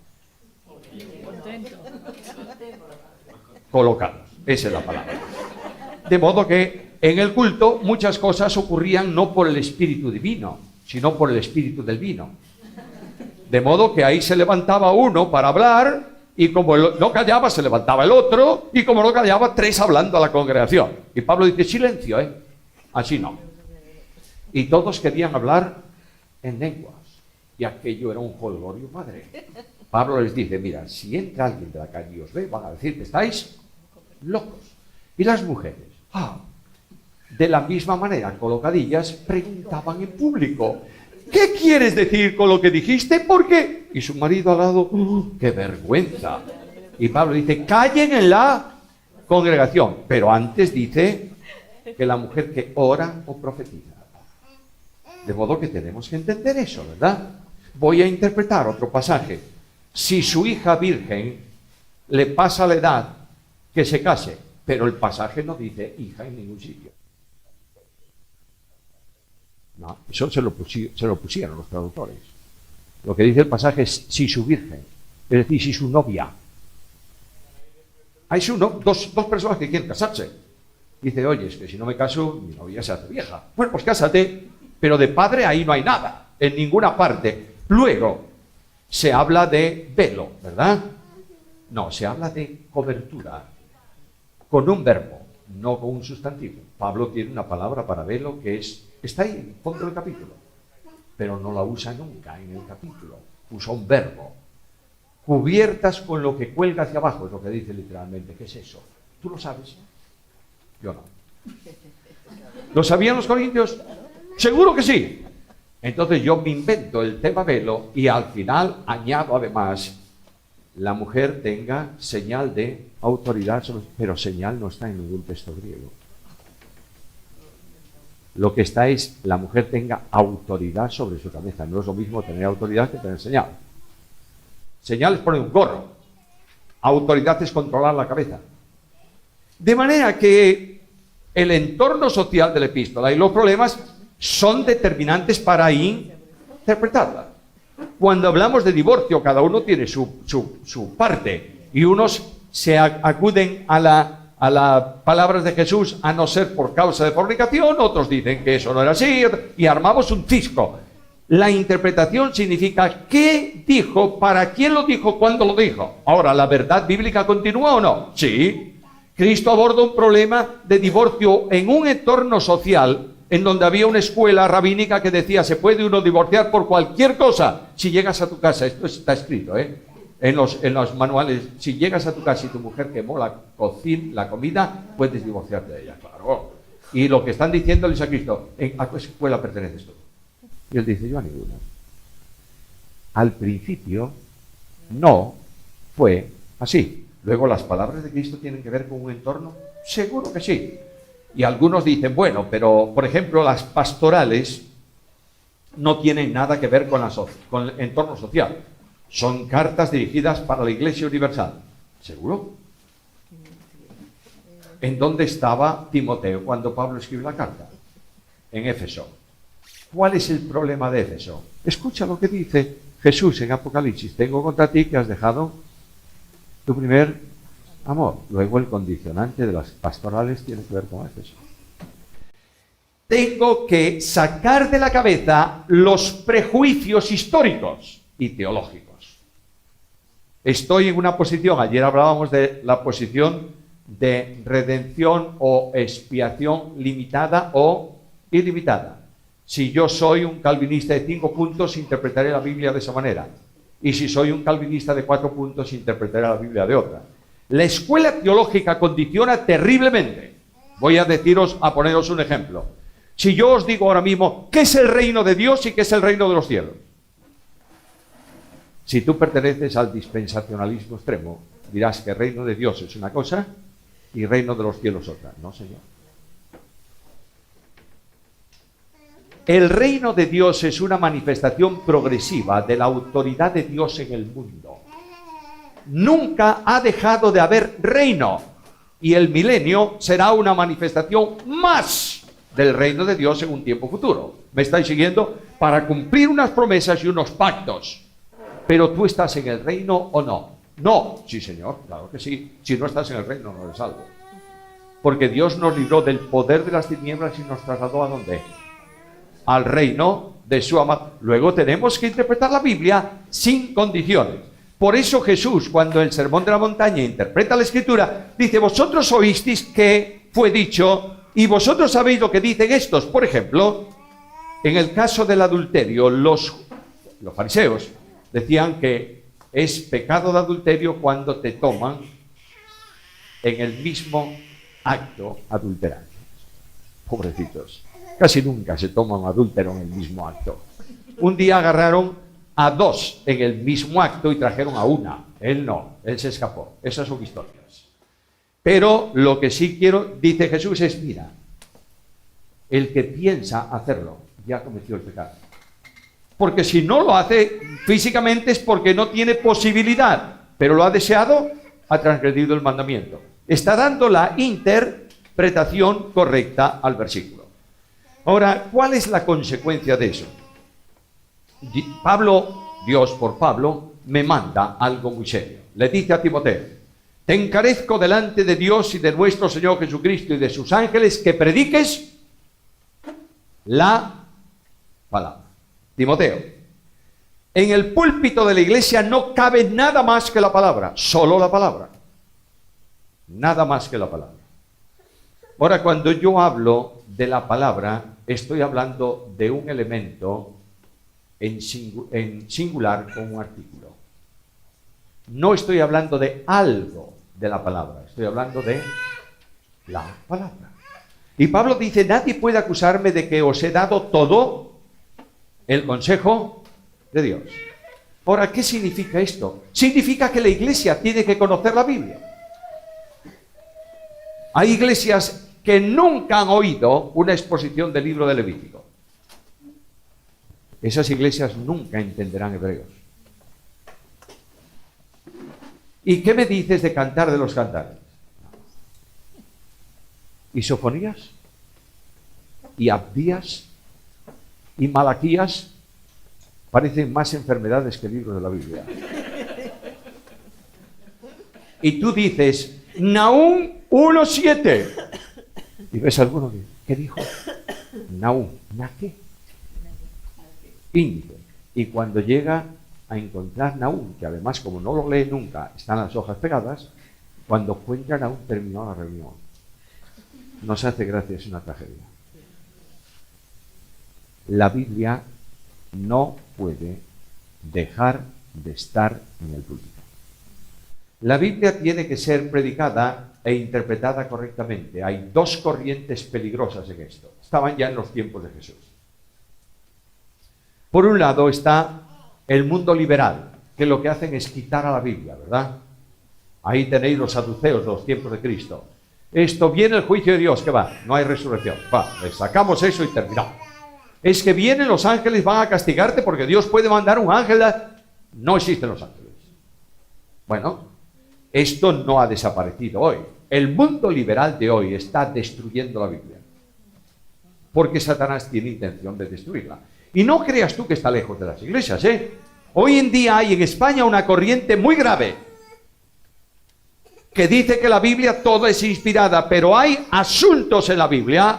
Colocados, esa es la palabra. De modo que en el culto muchas cosas ocurrían no por el espíritu divino, sino por el espíritu del vino. De modo que ahí se levantaba uno para hablar, y como no callaba, se levantaba el otro, y como no callaba, tres hablando a la congregación. Y Pablo dice, silencio, así no. Y todos querían hablar en lenguas, y aquello era un jolgorio padre. Pablo les dice, mira, si entra alguien de la calle y os ve, van a decir que estáis locos. Y las mujeres, de la misma manera, colocadillas, preguntaban en público, ¿qué quieres decir con lo que dijiste? ¿Por qué? Y su marido al lado, ¡qué vergüenza! Y Pablo dice, callen en la congregación. Pero antes dice que la mujer que ora o profetiza. De modo que tenemos que entender eso, ¿verdad? Voy a interpretar otro pasaje. Si su hija virgen le pasa la edad, que se case. Pero el pasaje no dice hija en ningún sitio. No, eso se lo pusieron los traductores. Lo que dice el pasaje es si su virgen, es decir, si su novia. Hay dos personas que quieren casarse. Dice, oye, es que si no me caso, mi novia se hace vieja. Bueno, pues cásate, pero de padre ahí no hay nada, en ninguna parte. Luego, se habla de velo, ¿verdad? No, se habla de cobertura, con un verbo, no con un sustantivo. Pablo tiene una palabra para velo que está ahí, en el fondo del capítulo, pero no la usa nunca en el capítulo. Usa un verbo. Cubiertas con lo que cuelga hacia abajo, es lo que dice literalmente. ¿Qué es eso? ¿Tú lo sabes? Yo no. ¿Lo sabían los corintios? Seguro que sí. Entonces yo me invento el tema velo y al final añado además la mujer tenga señal de autoridad sobre... Pero señal no está en ningún texto griego. Lo que está es la mujer tenga autoridad sobre su cabeza. No es lo mismo tener autoridad que tener señal. Señal es poner un gorro. Autoridad es controlar la cabeza. De manera que el entorno social de la epístola y los problemas son determinantes para interpretarla. Cuando hablamos de divorcio, cada uno tiene su parte, y unos se acuden a las palabras de Jesús, a no ser por causa de fornicación, otros dicen que eso no era así, y armamos un cisco. La interpretación significa qué dijo, para quién lo dijo, cuándo lo dijo. Ahora, ¿la verdad bíblica continúa o no? Sí. Cristo aborda un problema de divorcio en un entorno social en donde había una escuela rabínica que decía, se puede uno divorciar por cualquier cosa. Si llegas a tu casa, esto está escrito, en los manuales, si llegas a tu casa y tu mujer quemó la comida, puedes divorciarte de ella, claro. Y lo que están diciéndoles a Cristo, ¿a qué escuela perteneces tú? Y él dice, yo a ninguna. Al principio, no fue así. Luego, ¿las palabras de Cristo tienen que ver con un entorno? Seguro que sí. Y algunos dicen, bueno, pero, por ejemplo, las pastorales no tienen nada que ver con el entorno social. Son cartas dirigidas para la Iglesia Universal. ¿Seguro? ¿En dónde estaba Timoteo cuando Pablo escribió la carta? En Éfeso. ¿Cuál es el problema de Éfeso? Escucha lo que dice Jesús en Apocalipsis. Tengo contra ti que has dejado tu primer amor. Luego el condicionante de las pastorales tiene que ver con Éfeso. Tengo que sacar de la cabeza los prejuicios históricos y teológicos. Estoy en una posición, ayer hablábamos de la posición de redención o expiación limitada o ilimitada. Si yo soy un calvinista de 5 puntos, interpretaré la Biblia de esa manera. Y si soy un calvinista de 4 puntos, interpretaré la Biblia de otra. La escuela teológica condiciona terriblemente. Voy a poneros un ejemplo. Si yo os digo ahora mismo, ¿qué es el reino de Dios y qué es el reino de los cielos? Si tú perteneces al dispensacionalismo extremo, dirás que el reino de Dios es una cosa y el reino de los cielos otra. No, señor. El reino de Dios es una manifestación progresiva de la autoridad de Dios en el mundo. Nunca ha dejado de haber reino, y el milenio será una manifestación más del reino de Dios en un tiempo futuro. ¿Me estáis siguiendo? Para cumplir unas promesas y unos pactos. Pero tú estás en el reino o no. No, sí, señor, claro que sí. Si no estás en el reino, no eres salvo. Porque Dios nos libró del poder de las tinieblas y nos trasladó ¿a dónde? Al reino de su amado. Luego tenemos que interpretar la Biblia sin condiciones. Por eso Jesús, cuando en el Sermón de la Montaña interpreta la Escritura, dice, vosotros oísteis que fue dicho, y vosotros sabéis lo que dicen estos. Por ejemplo, en el caso del adulterio, los fariseos decían que es pecado de adulterio cuando te toman en el mismo acto adulterario. Pobrecitos. Casi nunca se toma un adúltero en el mismo acto. Un día agarraron a 2 en el mismo acto y trajeron a una. Él no, él se escapó. Esas son historias. Pero lo que sí quiero, dice Jesús, es, mira, el que piensa hacerlo ya cometió el pecado. Porque si no lo hace físicamente es porque no tiene posibilidad, pero lo ha deseado, ha transgredido el mandamiento. Está dando la interpretación correcta al versículo. Ahora, ¿cuál es la consecuencia de eso? Dios por Pablo, me manda algo muy serio. Le dice a Timoteo, te encarezco delante de Dios y de nuestro Señor Jesucristo y de sus ángeles que prediques la palabra. Timoteo, en el púlpito de la iglesia no cabe nada más que la palabra, solo la palabra. Nada más que la palabra. Ahora, cuando yo hablo de la palabra, estoy hablando de un elemento en singular con un artículo. No estoy hablando de algo de la palabra, estoy hablando de la palabra. Y Pablo dice, nadie puede acusarme de que os he dado todo el consejo de Dios. Ahora, ¿qué significa esto? Significa que la iglesia tiene que conocer la Biblia. Hay iglesias que nunca han oído una exposición del libro de Levítico. Esas iglesias nunca entenderán hebreos. ¿Y qué me dices de Cantar de los Cantares? ¿Y Sofonías? ¿Y Abdías? ¿Y Malaquías? Parecen más enfermedades que libros de la Biblia. Y tú dices, Nahum 1:7. Y ves alguno que, ¿qué dijo? Nahum, ¿na qué? Índice. Y cuando llega a encontrar Nahum, que además como no lo lee nunca, están las hojas pegadas, cuando encuentra Nahum terminó la reunión. Nos hace gracia, es una tragedia. La Biblia no puede dejar de estar en el púlpito. La Biblia tiene que ser predicada e interpretada correctamente. Hay 2 corrientes peligrosas en esto. Estaban ya en los tiempos de Jesús. Por un lado está el mundo liberal, que lo que hacen es quitar a la Biblia, ¿verdad? Ahí tenéis los saduceos de los tiempos de Cristo. Esto viene el juicio de Dios, ¿qué va? No hay resurrección. Va, le sacamos eso y terminamos. Es que vienen los ángeles, van a castigarte porque Dios puede mandar un ángel. No existen los ángeles. Bueno, esto no ha desaparecido hoy. El mundo liberal de hoy está destruyendo la Biblia, porque Satanás tiene intención de destruirla. Y no creas tú que está lejos de las iglesias, ¿eh? Hoy en día hay en España una corriente muy grave que dice que la Biblia toda es inspirada, pero hay asuntos en la Biblia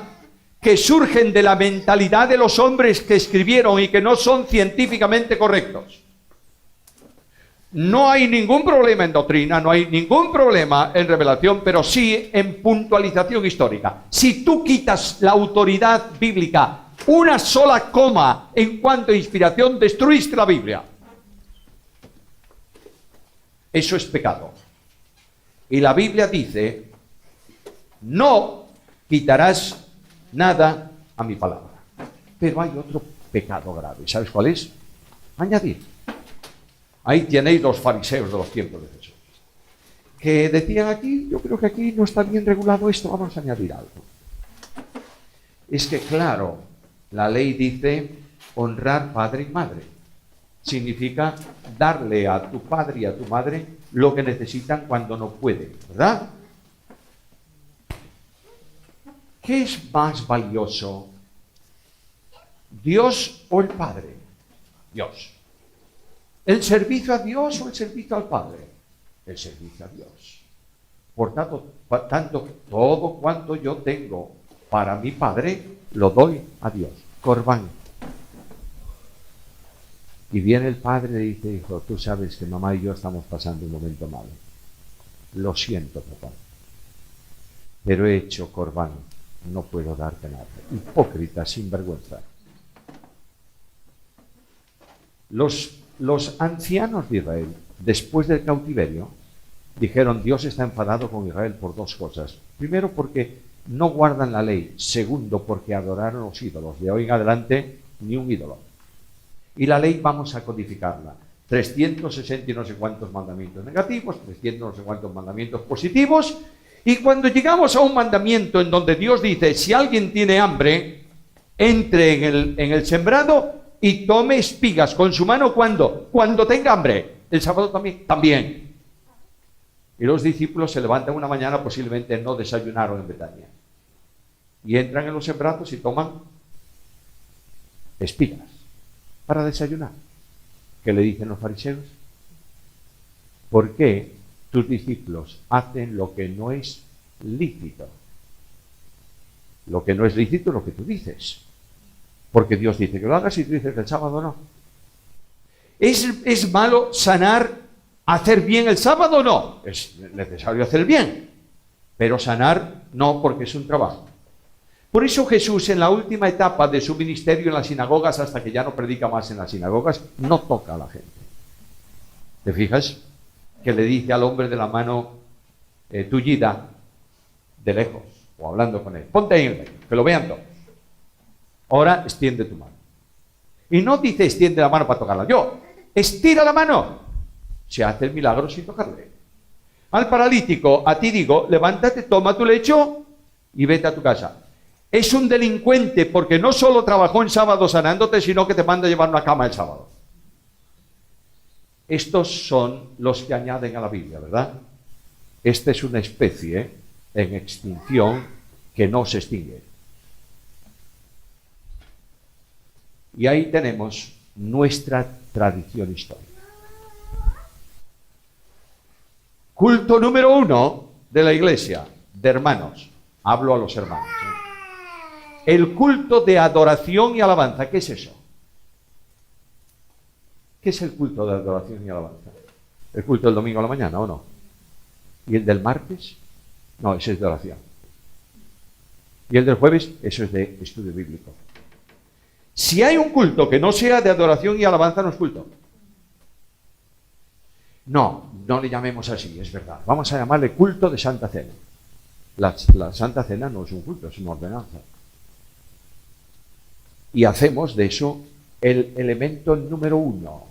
que surgen de la mentalidad de los hombres que escribieron y que no son científicamente correctos. No hay ningún problema en doctrina, no hay ningún problema en revelación, pero sí en puntualización histórica. Si tú quitas la autoridad bíblica una sola coma en cuanto a inspiración, destruiste la Biblia. Eso es pecado. Y la Biblia dice, no quitarás nada a mi palabra. Pero hay otro pecado grave. ¿Sabes cuál es? Añadir. Ahí tenéis los fariseos de los tiempos de Jesús, que decían aquí, yo creo que aquí no está bien regulado esto, vamos a añadir algo. Es que claro, la ley dice honrar padre y madre. Significa darle a tu padre y a tu madre lo que necesitan cuando no pueden, ¿verdad? ¿Qué es más valioso? ¿Dios o el Padre? Dios. ¿El servicio a Dios o el servicio al Padre? El servicio a Dios. Por tanto, todo cuanto yo tengo para mi Padre, lo doy a Dios. Corbán. Y viene el padre y dice, hijo, tú sabes que mamá y yo estamos pasando un momento malo. Lo siento, papá. Pero he hecho corbán. No puedo darte nada. Hipócrita, sinvergüenza. Los ancianos de Israel, después del cautiverio, dijeron, Dios está enfadado con Israel por dos cosas. Primero, porque no guardan la ley. Segundo, porque adoraron los ídolos. De hoy en adelante, ni un ídolo. Y la ley vamos a codificarla. 360 y no sé cuántos mandamientos negativos, 300 no sé cuántos mandamientos positivos. Y cuando llegamos a un mandamiento en donde Dios dice, si alguien tiene hambre, entre en el sembrado y tome espigas con su mano, ¿cuándo? Cuando tenga hambre. El sábado también. Y los discípulos se levantan una mañana, posiblemente no desayunaron en Betania. Y entran en los sembrados y toman espigas para desayunar. ¿Qué le dicen los fariseos? ¿Por qué tus discípulos hacen lo que no es lícito? Lo que no es lícito es lo que tú dices. Porque Dios dice que lo hagas y tú dices que el sábado no. ¿Es malo sanar, hacer bien el sábado? No. Es necesario hacer el bien. Pero sanar no, porque es un trabajo. Por eso Jesús, en la última etapa de su ministerio en las sinagogas, hasta que ya no predica más en las sinagogas, no toca a la gente. ¿Te fijas? Que le dice al hombre de la mano tullida, de lejos, o hablando con él, ponte ahí en el medio, que lo vean todos. Ahora extiende tu mano. Y no dice extiende la mano para tocarla. Yo, estira la mano. Se hace el milagro sin tocarle. Al paralítico, a ti digo, levántate, toma tu lecho y vete a tu casa. Es un delincuente porque no solo trabajó en sábado sanándote, sino que te manda a llevar una cama el sábado. Estos son los que añaden a la Biblia, ¿verdad? Esta es una especie en extinción que no se extingue. Y ahí tenemos nuestra tradición histórica. Culto número 1 de la Iglesia, de hermanos. Hablo a los hermanos. El culto de adoración y alabanza. ¿Qué es eso? ¿Qué es el culto de adoración y alabanza? ¿El culto del domingo a la mañana o no? ¿Y el del martes? No, ese es de oración. ¿Y el del jueves? Eso es de estudio bíblico. Si hay un culto que no sea de adoración y alabanza, no es culto. No, no le llamemos así, es verdad. Vamos a llamarle culto de Santa Cena. La Santa Cena no es un culto, es una ordenanza. Y hacemos de eso el elemento número 1.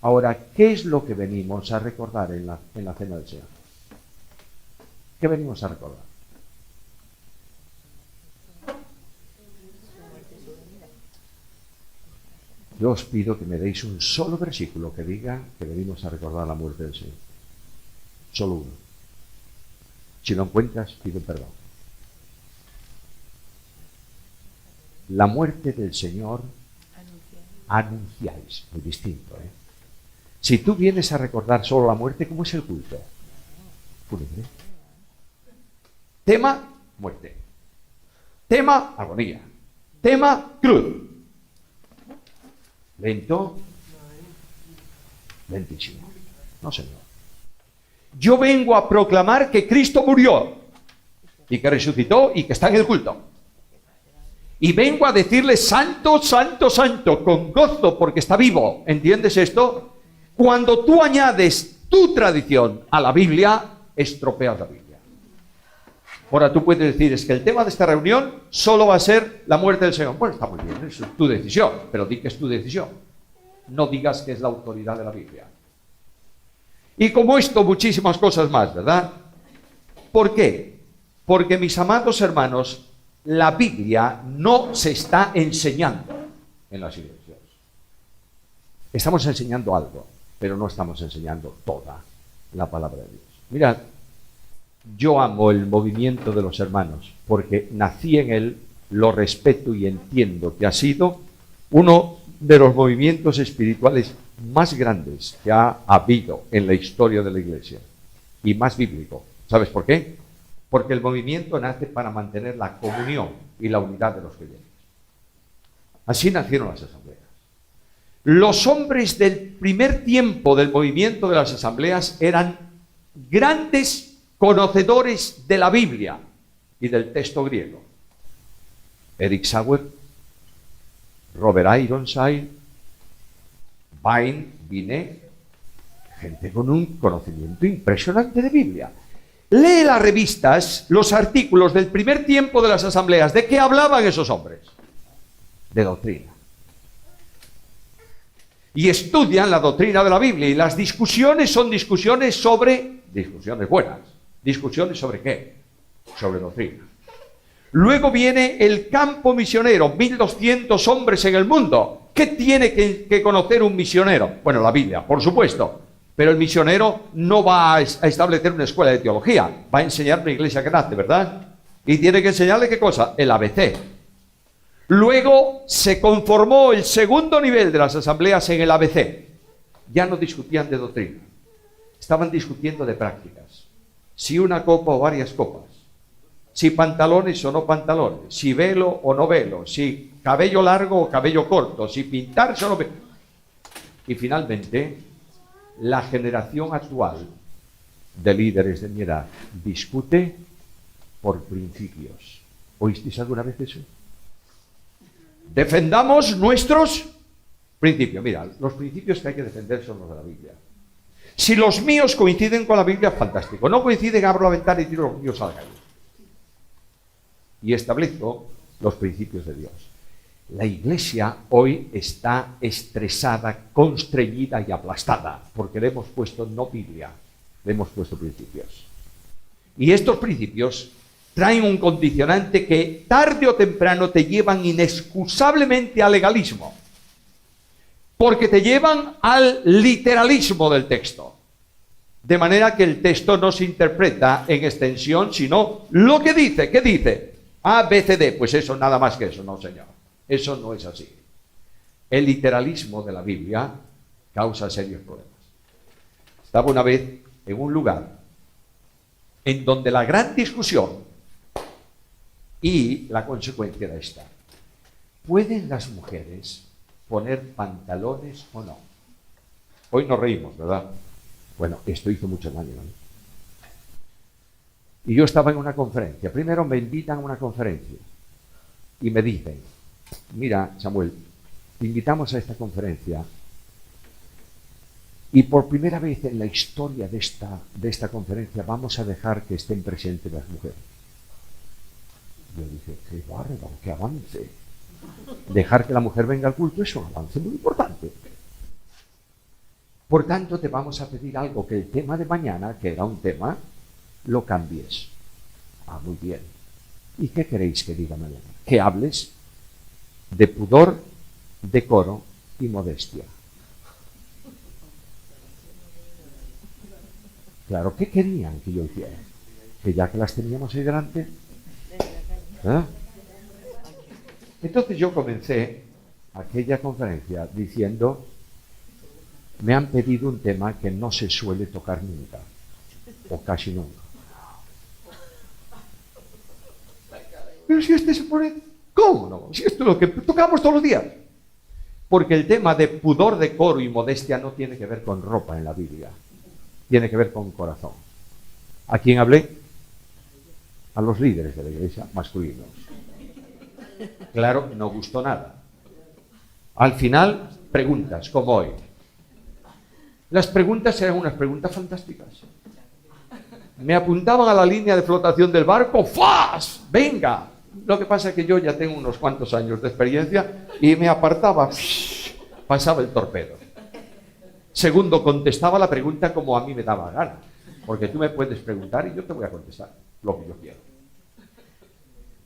Ahora, ¿qué es lo que venimos a recordar en la Cena del Señor? ¿Qué venimos a recordar? Yo os pido que me deis un solo versículo que diga que venimos a recordar la muerte del Señor. Solo uno. Si lo encuentras, pido perdón. La muerte del Señor anunciáis. Muy distinto, ¿eh? Si tú vienes a recordar solo la muerte, ¿cómo es el culto? Fúnebre. Tema, muerte. Tema, agonía. Tema, cruz. Lento. Lentísimo. No, Señor. Yo vengo a proclamar que Cristo murió y que resucitó y que está en el culto. Y vengo a decirle santo, santo, santo, con gozo porque está vivo. ¿Entiendes esto? Cuando tú añades tu tradición a la Biblia, estropeas la Biblia. Ahora tú puedes decir, es que el tema de esta reunión solo va a ser la muerte del Señor. Bueno, está muy bien, es tu decisión, pero di que es tu decisión. No digas que es la autoridad de la Biblia. Y como esto, muchísimas cosas más, ¿verdad? ¿Por qué? Porque, mis amados hermanos, la Biblia no se está enseñando en las iglesias. Estamos enseñando algo, pero no estamos enseñando toda la palabra de Dios. Mirad, yo amo el movimiento de los hermanos, porque nací en él, lo respeto y entiendo que ha sido uno de los movimientos espirituales más grandes que ha habido en la historia de la iglesia y más bíblico. ¿Sabes por qué? Porque el movimiento nace para mantener la comunión y la unidad de los creyentes. Así nacieron las asambleas. Los hombres del primer tiempo del movimiento de las asambleas eran grandes conocedores de la Biblia y del texto griego. Eric Sauer, Robert Ironside, Binet, gente con un conocimiento impresionante de Biblia. Lee las revistas, los artículos del primer tiempo de las asambleas. ¿De qué hablaban esos hombres? De doctrina. Y estudian la doctrina de la Biblia. Y las discusiones son discusiones sobre, discusiones buenas. ¿Discusiones sobre qué? Sobre doctrina. Luego viene el campo misionero, 1200 hombres en el mundo. ¿Qué tiene que conocer un misionero? Bueno, la Biblia, por supuesto. Pero el misionero no va a establecer una escuela de teología, va a enseñar una iglesia que nace, ¿verdad? Y tiene que enseñarle ¿qué cosa? El ABC. Luego se conformó el segundo nivel de las asambleas en el ABC. Ya no discutían de doctrina, estaban discutiendo de prácticas. Si una copa o varias copas, si pantalones o no pantalones, si velo o no velo, si cabello largo o cabello corto, si pintarse o no pintarse. Y finalmente, la generación actual de líderes de mi edad discute por principios. ¿Oísteis alguna vez eso? Defendamos nuestros principios. Mira, los principios que hay que defender son los de la Biblia. Si los míos coinciden con la Biblia, fantástico. No coinciden, abro la ventana y tiro los míos al gallo. Y establezco los principios de Dios. La iglesia hoy está estresada, constreñida y aplastada, porque le hemos puesto no Biblia, le hemos puesto principios. Y estos principios traen un condicionante que tarde o temprano te llevan inexcusablemente al legalismo, porque te llevan al literalismo del texto. De manera que el texto no se interpreta en extensión, sino lo que dice. ¿Qué dice? A, B, C, D. Pues eso, nada más que eso, no, señor. Eso no es así. El literalismo de la Biblia causa serios problemas. Estaba una vez en un lugar en donde la gran discusión y la consecuencia era esta. ¿Pueden las mujeres poner pantalones o no? Hoy nos reímos, ¿verdad? Bueno, esto hizo muchos años, ¿no? Y yo estaba en una conferencia. Primero me invitan a una conferencia y me dicen, mira, Samuel, te invitamos a esta conferencia y por primera vez en la historia de esta conferencia vamos a dejar que estén presentes las mujeres. Yo dije, qué bárbaro, qué avance. Dejar que la mujer venga al culto es un avance muy importante. Por tanto, te vamos a pedir algo, que el tema de mañana, que era un tema, lo cambies. Ah, muy bien. ¿Y qué queréis que diga mañana? Que hables de pudor, decoro y modestia. Claro, ¿qué querían que yo hiciera? Que ya que las teníamos ahí delante. ¿Eh? Entonces yo comencé aquella conferencia diciendo, me han pedido un tema que no se suele tocar nunca, o casi nunca. Pero si este se pone, ¿cómo no? Si esto es lo que tocamos todos los días. Porque el tema de pudor, decoro y modestia no tiene que ver con ropa en la Biblia, tiene que ver con corazón. ¿A quién hablé? A los líderes de la iglesia masculinos. Claro, no gustó nada. Al final, preguntas, como hoy. Las preguntas eran unas preguntas fantásticas. Me apuntaban a la línea de flotación del barco, ¡fas! ¡Venga! Lo que pasa es que yo ya tengo unos cuantos años de experiencia y me apartaba, pasaba el torpedo. Segundo, contestaba la pregunta como a mí me daba gana, porque tú me puedes preguntar y yo te voy a contestar lo que yo quiero.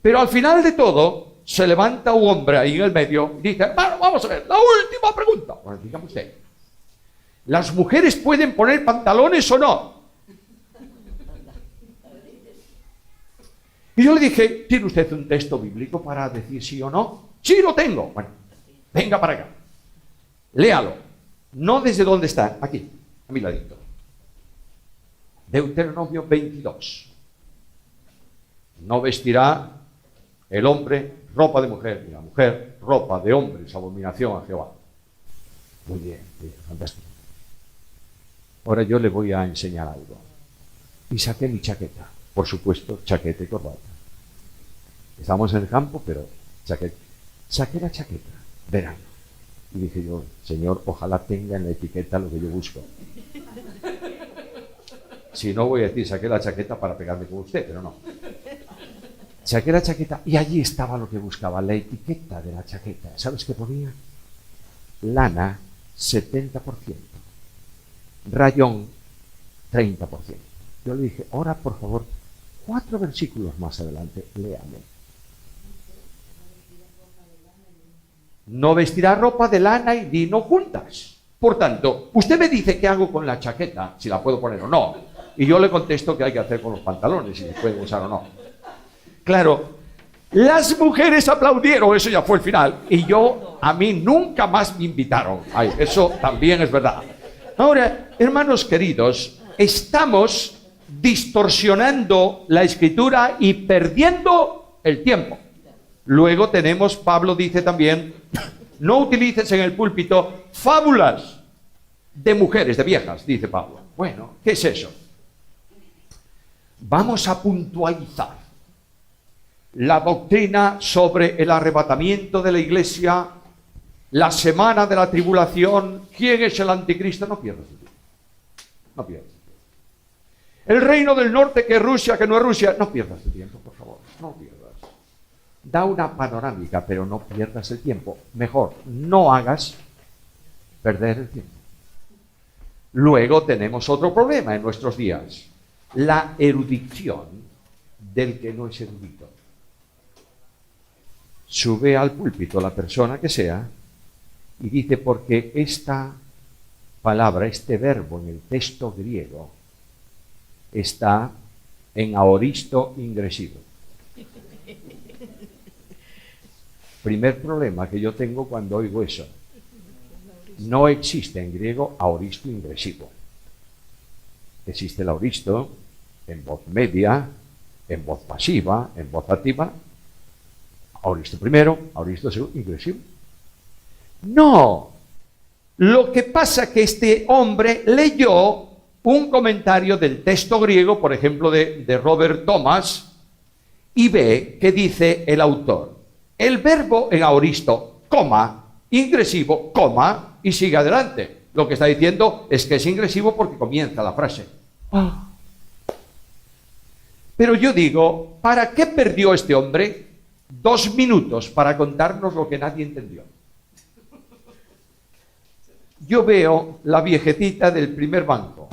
Pero al final de todo, se levanta un hombre ahí en el medio y dice, bueno, vamos a ver, la última pregunta. Bueno, dígame usted, ¿las mujeres pueden poner pantalones o no? Y yo le dije, ¿tiene usted un texto bíblico para decir sí o no? Sí, lo tengo. Bueno, venga para acá. Léalo. No desde dónde está, aquí, a mi ladito. Deuteronomio 22. No vestirá el hombre ropa de mujer, y la mujer ropa de hombre, es abominación a Jehová. Muy bien, fantástico. Ahora yo le voy a enseñar algo. Y saqué mi chaqueta. Por supuesto, chaqueta y corbata. Estamos en el campo, pero chaqueta. Saqué la chaqueta, verano. Y dije yo, Señor, ojalá tenga en la etiqueta lo que yo busco. Si no, voy a decir, saqué la chaqueta para pegarme con usted, pero no. Saqué la chaqueta y allí estaba lo que buscaba, la etiqueta de la chaqueta. ¿Sabes qué ponía? Lana, 70%. Rayón, 30%. Yo le dije, ahora, por favor, 4 versículos más adelante, léame. No vestirá ropa de lana y lino juntas. Por tanto, usted me dice qué hago con la chaqueta, si la puedo poner o no. Y yo le contesto qué hay que hacer con los pantalones, si se pueden usar o no. Claro, las mujeres aplaudieron, eso ya fue el final. Y a mí nunca más me invitaron. Ay, eso también es verdad. Ahora, hermanos queridos, estamos distorsionando la escritura y perdiendo el tiempo. Luego tenemos, Pablo dice también, no utilices en el púlpito fábulas de mujeres, de viejas, dice Pablo. Bueno, ¿qué es eso? Vamos a puntualizar la doctrina sobre el arrebatamiento de la iglesia, la semana de la tribulación, quién es el anticristo, no pierdas el tiempo. No pierdas. El reino del norte, que es Rusia, que no es Rusia, no pierdas el tiempo, por favor, no pierdas. Da una panorámica, pero no pierdas el tiempo. Mejor, no hagas perder el tiempo. Luego tenemos otro problema en nuestros días, la erudición del que no es erudito. Sube al púlpito la persona que sea y dice, porque esta palabra, este verbo en el texto griego está en aoristo ingresivo. Primer problema que yo tengo cuando oigo eso. No existe en griego aoristo ingresivo. Existe el aoristo en voz media, en voz pasiva, en voz activa. Aoristo primero, aoristo segundo, ingresivo. No. Lo que pasa es que este hombre leyó un comentario del texto griego, por ejemplo, de Robert Thomas, y ve que dice el autor, el verbo en aoristo, coma, ingresivo, coma, y sigue adelante. Lo que está diciendo es que es ingresivo porque comienza la frase. Pero yo digo, ¿para qué perdió este hombre 2 minutos para contarnos lo que nadie entendió? Yo veo la viejecita del primer banco.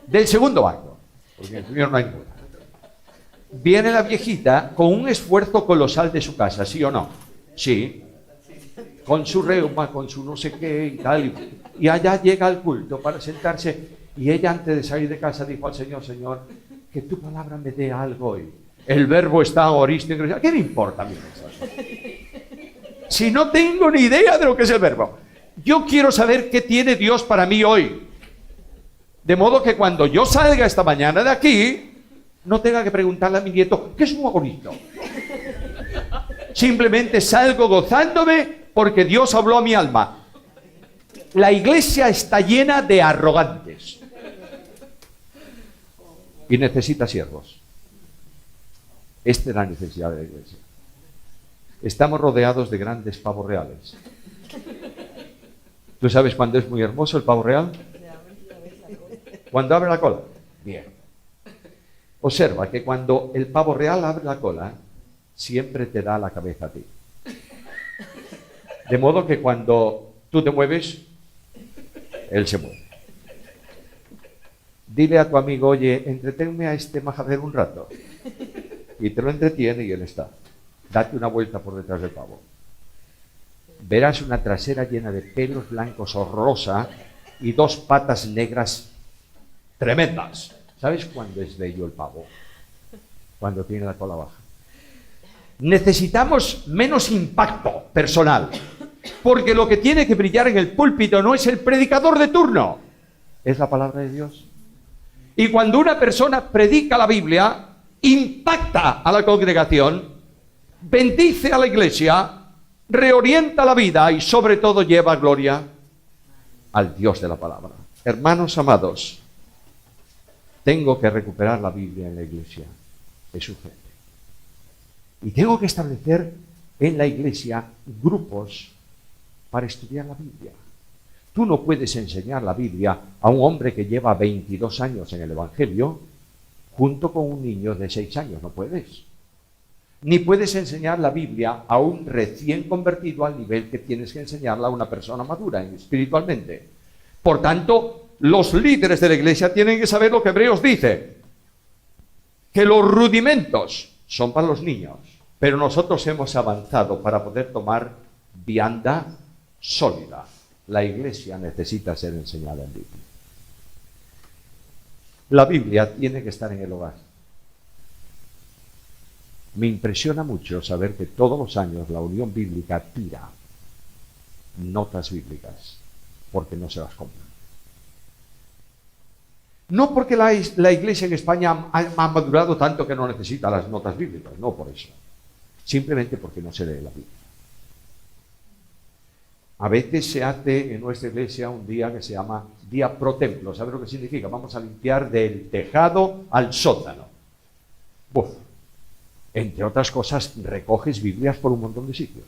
Del segundo banco, porque en el primero no hay ninguna. viene la viejita con un esfuerzo colosal de su casa, ¿sí o no? Sí. Con su reuma, con su no sé qué y tal. Y allá llega al culto para sentarse. Y ella, antes de salir de casa, dijo al Señor: Señor, que tu palabra me dé algo hoy. El verbo está ahorista. ¿Qué me importa a mí? Si no tengo ni idea de lo que es el verbo. Yo quiero saber qué tiene Dios para mí hoy. De modo que cuando yo salga esta mañana de aquí, no tenga que preguntarle a mi nieto: ¿qué es un agonito? Simplemente salgo gozándome porque Dios habló a mi alma. La iglesia está llena de arrogantes y necesita siervos. Esta es la necesidad de la iglesia. Estamos rodeados de grandes pavos reales. ¿Tú sabes cuándo es muy hermoso el pavo real? Cuando abre la cola. Bien. Observa que cuando el pavo real abre la cola, siempre te da la cabeza a ti. De modo que cuando tú te mueves, él se mueve. Dile a tu amigo: oye, entreténme a este majadero un rato. Y te lo entretiene y él está. Date una vuelta por detrás del pavo. Verás una trasera llena de pelos blancos horrorosa y dos patas negras tremendas. ¿Sabes cuándo es bello el pavo? Cuando tiene la cola baja. Necesitamos menos impacto personal, porque lo que tiene que brillar en el púlpito no es el predicador de turno, es la palabra de Dios. Y cuando una persona predica la Biblia, impacta a la congregación, bendice a la iglesia, reorienta la vida y sobre todo lleva gloria al Dios de la palabra. Hermanos amados, tengo que recuperar la Biblia en la iglesia. Es urgente. Y tengo que establecer en la iglesia grupos para estudiar la Biblia. Tú no puedes enseñar la Biblia a un hombre que lleva 22 años en el Evangelio junto con un niño de 6 años. No puedes. Ni puedes enseñar la Biblia a un recién convertido al nivel que tienes que enseñarla a una persona madura espiritualmente. Por tanto, los líderes de la iglesia tienen que saber lo que Hebreos dice, que los rudimentos son para los niños, pero nosotros hemos avanzado para poder tomar vianda sólida. La iglesia necesita ser enseñada en Biblia. La Biblia tiene que estar en el hogar. Me impresiona mucho saber que todos los años la Unión Bíblica tira notas bíblicas porque no se las compran. No porque la iglesia en España ha madurado tanto que no necesita las notas bíblicas, no por eso. Simplemente porque no se lee la Biblia. A veces se hace en nuestra iglesia un día que se llama Día Pro Templo. ¿Sabes lo que significa? Vamos a limpiar del tejado al sótano. Uf. Entre otras cosas, recoges Biblias por un montón de sitios.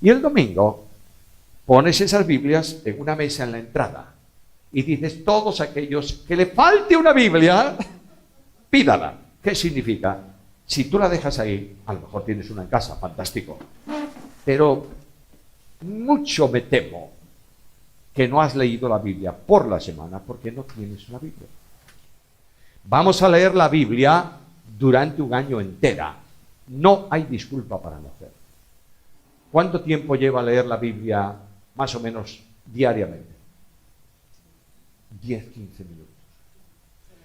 Y el domingo pones esas Biblias en una mesa en la entrada y dices: todos aquellos que le falte una Biblia, pídala. ¿Qué significa? Si tú la dejas ahí, a lo mejor tienes una en casa, fantástico. Pero mucho me temo que no has leído la Biblia por la semana porque no tienes una Biblia. Vamos a leer la Biblia durante un año entera. No hay disculpa para no hacerlo. ¿Cuánto tiempo lleva leer la Biblia más o menos diariamente? 10, 15 minutos.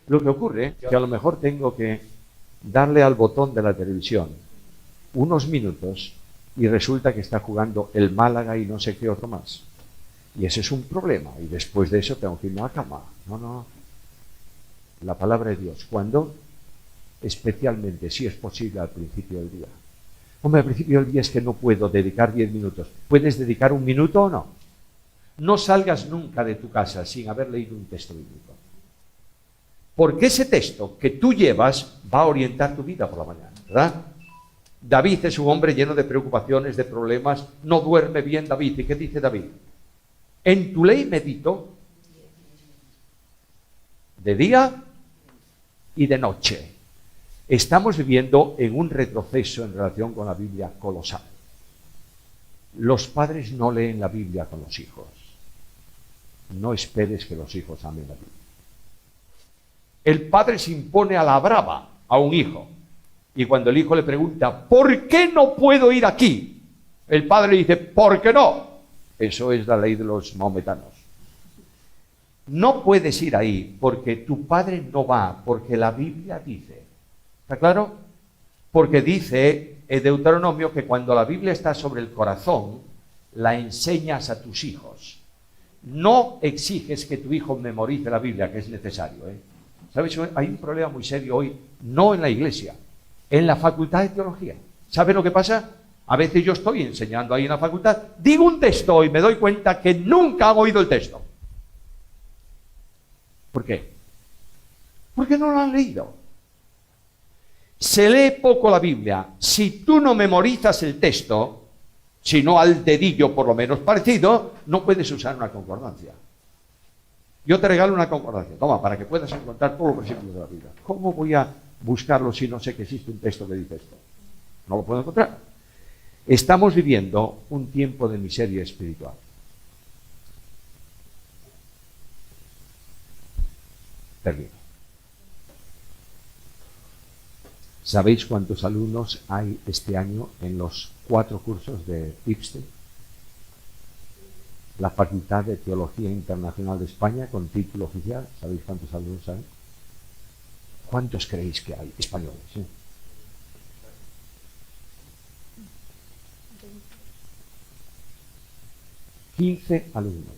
Lo que ocurre es que a lo mejor tengo que darle al botón de la televisión unos minutos y resulta que está jugando el Málaga y no sé qué otro más. Y ese es un problema. Y después de eso tengo que irme a la cama. No. La palabra de Dios. ¿Cuándo? Especialmente, si es posible, al principio del día. Hombre, al principio del día es que no puedo dedicar 10 minutos. ¿Puedes dedicar un minuto o no? No salgas nunca de tu casa sin haber leído un texto bíblico. Porque ese texto que tú llevas va a orientar tu vida por la mañana, ¿verdad? David es un hombre lleno de preocupaciones, de problemas. No duerme bien David. ¿Y qué dice David? En tu ley medito de día y de noche. Estamos viviendo en un retroceso en relación con la Biblia colosal. Los padres no leen la Biblia con los hijos. No esperes que los hijos amen la Biblia. El padre se impone a la brava, a un hijo. Y cuando el hijo le pregunta, ¿por qué no puedo ir aquí? El padre le dice, ¿por qué no? Eso es la ley de los maometanos. No puedes ir ahí porque tu padre no va, porque la Biblia dice. ¿Está claro? Porque dice en Deuteronomio que cuando la Biblia está sobre el corazón, la enseñas a tus hijos. No exiges que tu hijo memorice la Biblia, que es necesario. ¿Sabes? Hay un problema muy serio hoy, no en la iglesia, en la facultad de teología. ¿Sabes lo que pasa? A veces yo estoy enseñando ahí en la facultad, digo un texto y me doy cuenta que nunca han oído el texto. ¿Por qué? Porque no lo han leído. Se lee poco la Biblia. Si tú no memorizas el texto, si no al dedillo por lo menos parecido, no puedes usar una concordancia. Yo te regalo una concordancia, toma, para que puedas encontrar todos los versículos de la Biblia. ¿Cómo voy a buscarlo si no sé que existe un texto que dice esto? No lo puedo encontrar. Estamos viviendo un tiempo de miseria espiritual. Termino. ¿Sabéis cuántos alumnos hay este año en los 4 cursos de IPSTE? La Facultad de Teología Internacional de España, con título oficial. ¿Sabéis cuántos alumnos hay? ¿Cuántos creéis que hay? Españoles, ¿eh? 15 alumnos.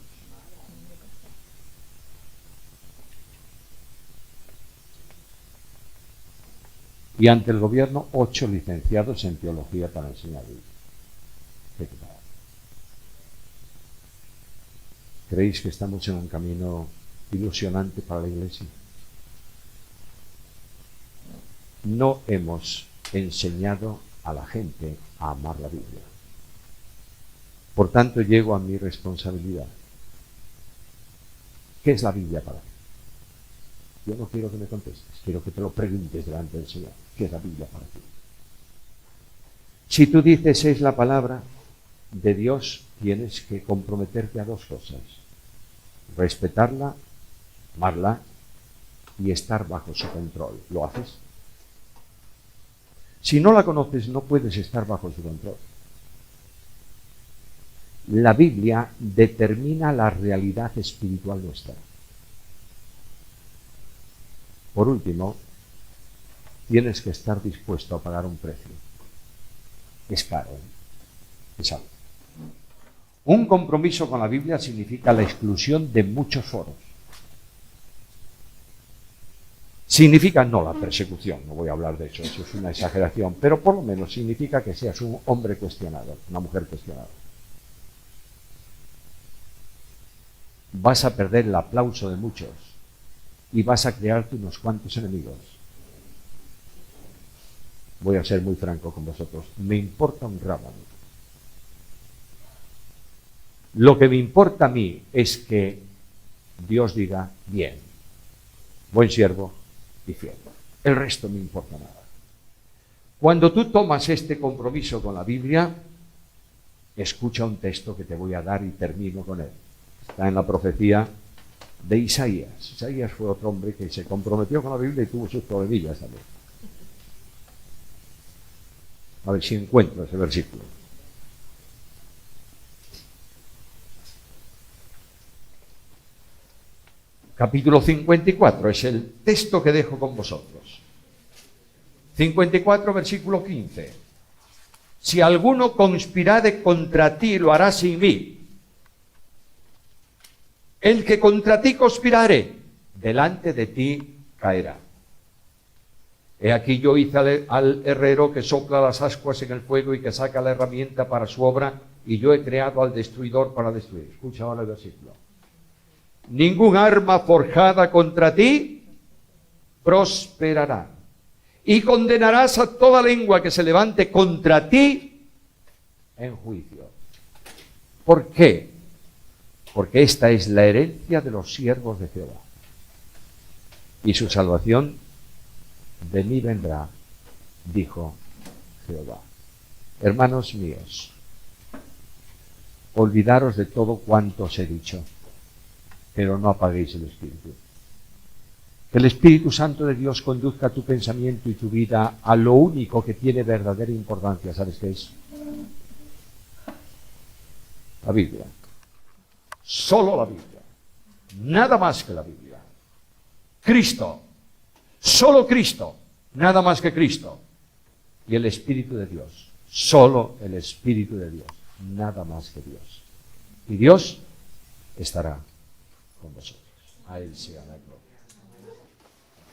Y ante el gobierno, 8 licenciados en teología para enseñar. ¿Qué tal? ¿Creéis que estamos en un camino ilusionante para la Iglesia? No hemos enseñado a la gente a amar la Biblia. Por tanto, llego a mi responsabilidad. ¿Qué es la Biblia para ti? Yo no quiero que me contestes, quiero que te lo preguntes delante del Señor. ¿Qué es la Biblia para ti? Si tú dices es la palabra de Dios, tienes que comprometerte a 2 cosas. Respetarla, amarla y estar bajo su control. ¿Lo haces? Si no la conoces, no puedes estar bajo su control. La Biblia determina la realidad espiritual nuestra. Por último, tienes que estar dispuesto a pagar un precio. Es caro, ¿eh? Es algo. Un compromiso con la Biblia significa la exclusión de muchos foros. Significa no la persecución, no voy a hablar de eso es una exageración, pero por lo menos significa que seas un hombre cuestionado, una mujer cuestionada. Vas a perder el aplauso de muchos y vas a crearte unos cuantos enemigos. Voy a ser muy franco con vosotros, me importa un rábano. Lo que me importa a mí es que Dios diga, bien, buen siervo y fiel. El resto no me importa nada. Cuando tú tomas este compromiso con la Biblia, escucha un texto que te voy a dar y termino con él. Está en la profecía de Isaías. Isaías fue otro hombre que se comprometió con la Biblia y tuvo sus problemillas también. A ver si encuentro ese versículo. Capítulo 54, es el texto que dejo con vosotros. 54, versículo 15. Si alguno conspirare contra ti, lo hará sin mí. El que contra ti conspirare, delante de ti caerá. He aquí yo hice al herrero que sopla las ascuas en el fuego y que saca la herramienta para su obra, y yo he creado al destruidor para destruir. Escucha ahora el versículo. Ningún arma forjada contra ti prosperará, y condenarás a toda lengua que se levante contra ti en juicio. ¿Por qué? Porque esta es la herencia de los siervos de Jehová, y su salvación de mí vendrá, dijo Jehová. Hermanos míos, olvidaros de todo cuanto os he dicho, pero no apaguéis el espíritu. Que el Espíritu Santo de Dios conduzca tu pensamiento y tu vida a lo único que tiene verdadera importancia. ¿Sabes qué es? La Biblia. Solo la Biblia. Nada más que la Biblia. Cristo. Solo Cristo. Nada más que Cristo. Y el Espíritu de Dios. Solo el Espíritu de Dios. Nada más que Dios. Y Dios estará con vosotros. A Él sea la gloria.